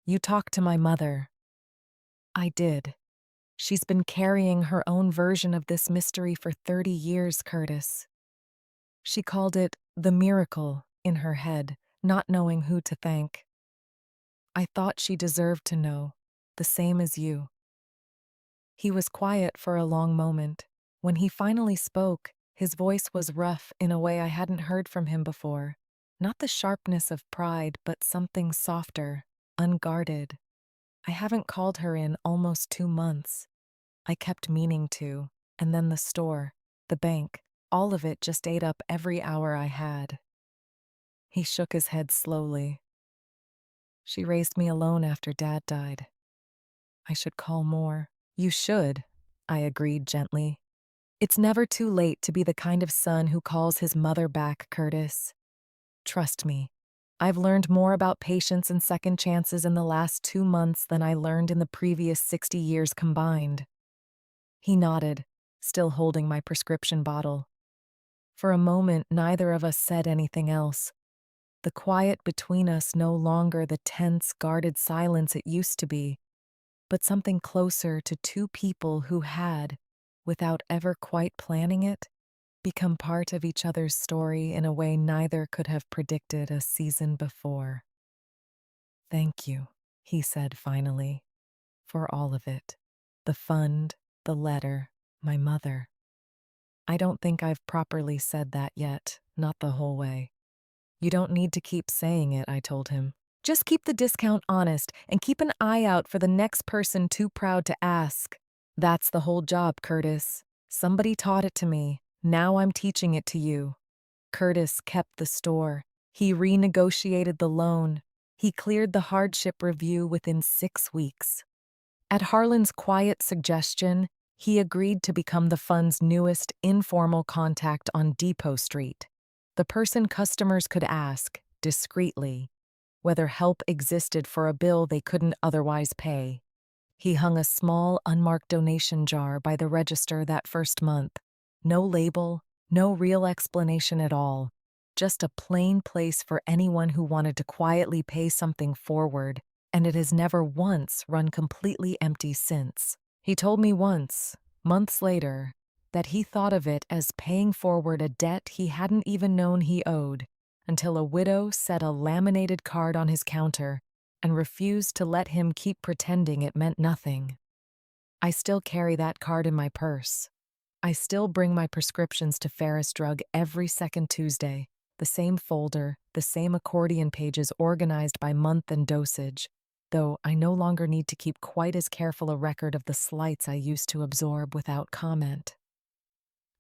"You talked to my mother." I did. She's been carrying her own version of this mystery for 30 years, Curtis. She called it the miracle in her head, not knowing who to thank. I thought she deserved to know, the same as you. He was quiet for a long moment. When he finally spoke, his voice was rough in a way I hadn't heard from him before. Not the sharpness of pride, but something softer, unguarded. "I haven't called her in almost 2 months. I kept meaning to, and then the store, the bank, all of it just ate up every hour I had." He shook his head slowly. She raised me alone after Dad died. I should call more. You should, I agreed gently. It's never too late to be the kind of son who calls his mother back, Curtis. Trust me, I've learned more about patience and second chances in the last 2 months than I learned in the previous 60 years combined. He nodded, still holding my prescription bottle. For a moment, neither of us said anything else. The quiet between us no longer the tense, guarded silence it used to be, but something closer to two people who had, without ever quite planning it, become part of each other's story in a way neither could have predicted a season before. Thank you, he said finally, for all of it. The fund, the letter, my mother. I don't think I've properly said that yet, not the whole way. You don't need to keep saying it, I told him. Just keep the discount honest and keep an eye out for the next person too proud to ask. That's the whole job, Curtis. Somebody taught it to me. Now I'm teaching it to you. Curtis kept the store. He renegotiated the loan. He cleared the hardship review within 6 weeks. At Harlan's quiet suggestion, he agreed to become the fund's newest informal contact on Depot Street. The person customers could ask, discreetly, whether help existed for a bill they couldn't otherwise pay. He hung a small, unmarked donation jar by the register that first month. No label, no real explanation at all. Just a plain place for anyone who wanted to quietly pay something forward, and it has never once run completely empty since. He told me once, months later, that he thought of it as paying forward a debt he hadn't even known he owed, until a widow set a laminated card on his counter and refused to let him keep pretending it meant nothing. I still carry that card in my purse. I still bring my prescriptions to Ferris Drug every second Tuesday, the same folder, the same accordion pages organized by month and dosage, though I no longer need to keep quite as careful a record of the slights I used to absorb without comment.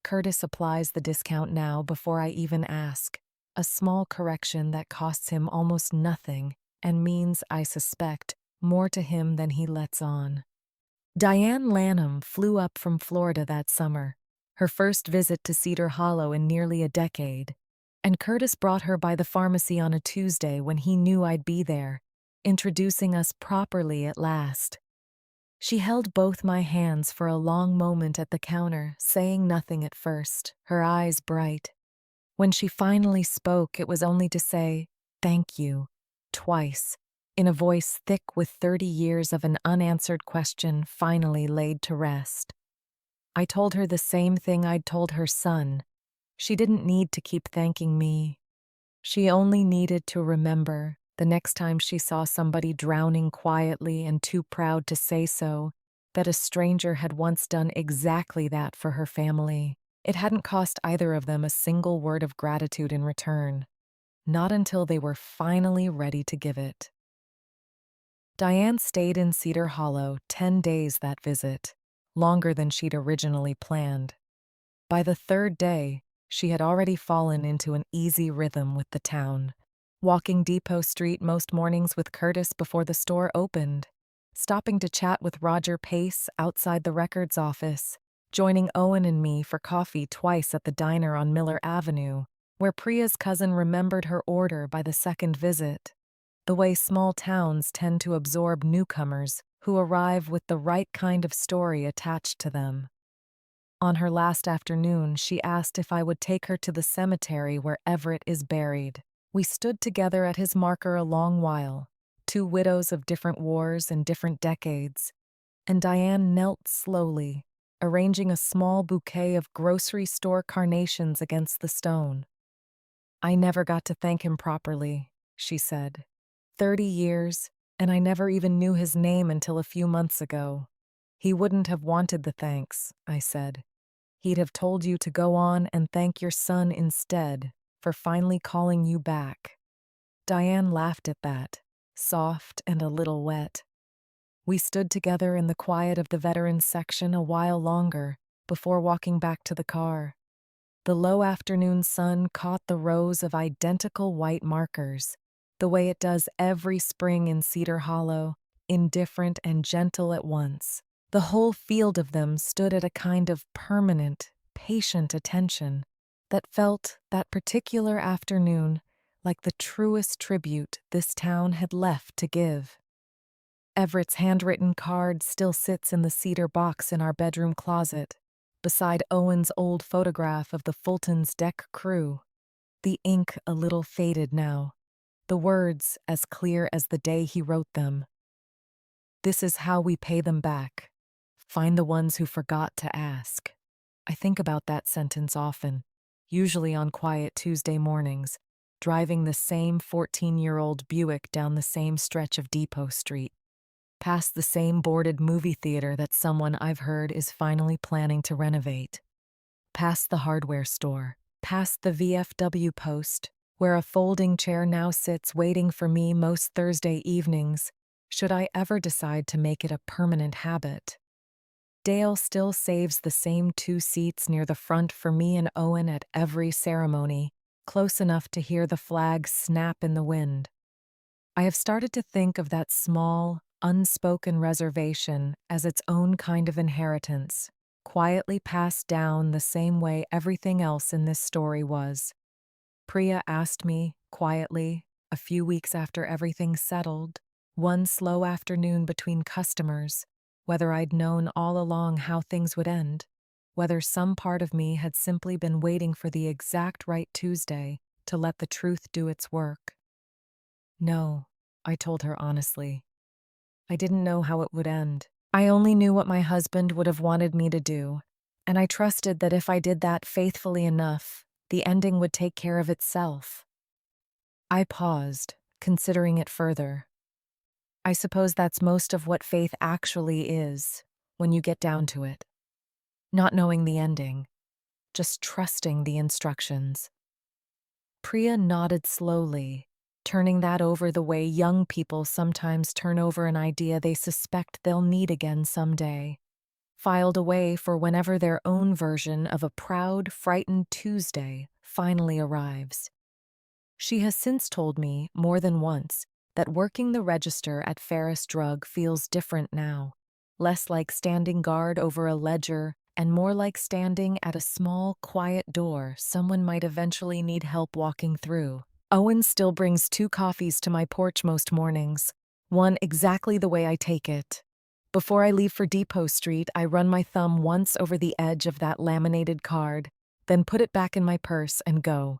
Curtis applies the discount now before I even ask, a small correction that costs him almost nothing and means, I suspect, more to him than he lets on. Diane Lanham flew up from Florida that summer, her first visit to Cedar Hollow in nearly a decade, and Curtis brought her by the pharmacy on a Tuesday when he knew I'd be there, introducing us properly at last. She held both my hands for a long moment at the counter, saying nothing at first, her eyes bright. When she finally spoke, it was only to say, "Thank you," twice, in a voice thick with 30 years of an unanswered question finally laid to rest. I told her the same thing I'd told her son. She didn't need to keep thanking me. She only needed to remember, the next time she saw somebody drowning quietly and too proud to say so, that a stranger had once done exactly that for her family. It hadn't cost either of them a single word of gratitude in return, not until they were finally ready to give it. Diane stayed in Cedar Hollow 10 days that visit, longer than she'd originally planned. By the third day, she had already fallen into an easy rhythm with the town, walking Depot Street most mornings with Curtis before the store opened, stopping to chat with Roger Pace outside the records office, joining Owen and me for coffee twice at the diner on Miller Avenue, where Priya's cousin remembered her order by the second visit. The way small towns tend to absorb newcomers who arrive with the right kind of story attached to them. On her last afternoon, she asked if I would take her to the cemetery where Everett is buried. We stood together at his marker a long while, two widows of different wars and different decades, and Diane knelt slowly, arranging a small bouquet of grocery store carnations against the stone. "I never got to thank him properly," she said. 30 years, and I never even knew his name until a few months ago. "He wouldn't have wanted the thanks," I said. "He'd have told you to go on and thank your son instead for finally calling you back." Diane laughed at that, soft and a little wet. We stood together in the quiet of the veterans section a while longer before walking back to the car. The low afternoon sun caught the rows of identical white markers, the way it does every spring in Cedar Hollow, indifferent and gentle at once. The whole field of them stood at a kind of permanent, patient attention that felt, that particular afternoon, like the truest tribute this town had left to give. Everett's handwritten card still sits in the cedar box in our bedroom closet, beside Owen's old photograph of the Fulton's deck crew. The ink a little faded now, the words as clear as the day he wrote them. This is how we pay them back. Find the ones who forgot to ask. I think about that sentence often, usually on quiet Tuesday mornings, driving the same 14-year-old Buick down the same stretch of Depot Street, past the same boarded movie theater that someone I've heard is finally planning to renovate, past the hardware store, past the VFW post, where a folding chair now sits waiting for me most Thursday evenings, should I ever decide to make it a permanent habit. Dale still saves the same 2 seats near the front for me and Owen at every ceremony, close enough to hear the flag snap in the wind. I have started to think of that small, unspoken reservation as its own kind of inheritance, quietly passed down the same way everything else in this story was. Priya asked me, quietly, a few weeks after everything settled, one slow afternoon between customers, whether I'd known all along how things would end, whether some part of me had simply been waiting for the exact right Tuesday to let the truth do its work. No, I told her honestly. I didn't know how it would end. I only knew what my husband would have wanted me to do, and I trusted that if I did that faithfully enough, the ending would take care of itself. I paused, considering it further. I suppose that's most of what faith actually is, when you get down to it. Not knowing the ending, just trusting the instructions. Priya nodded slowly, turning that over the way young people sometimes turn over an idea they suspect they'll need again someday, filed away for whenever their own version of a proud, frightened Tuesday finally arrives. She has since told me, more than once, that working the register at Ferris Drug feels different now, less like standing guard over a ledger and more like standing at a small, quiet door someone might eventually need help walking through. Owen still brings 2 coffees to my porch most mornings, one exactly the way I take it. Before I leave for Depot Street, I run my thumb once over the edge of that laminated card, then put it back in my purse and go.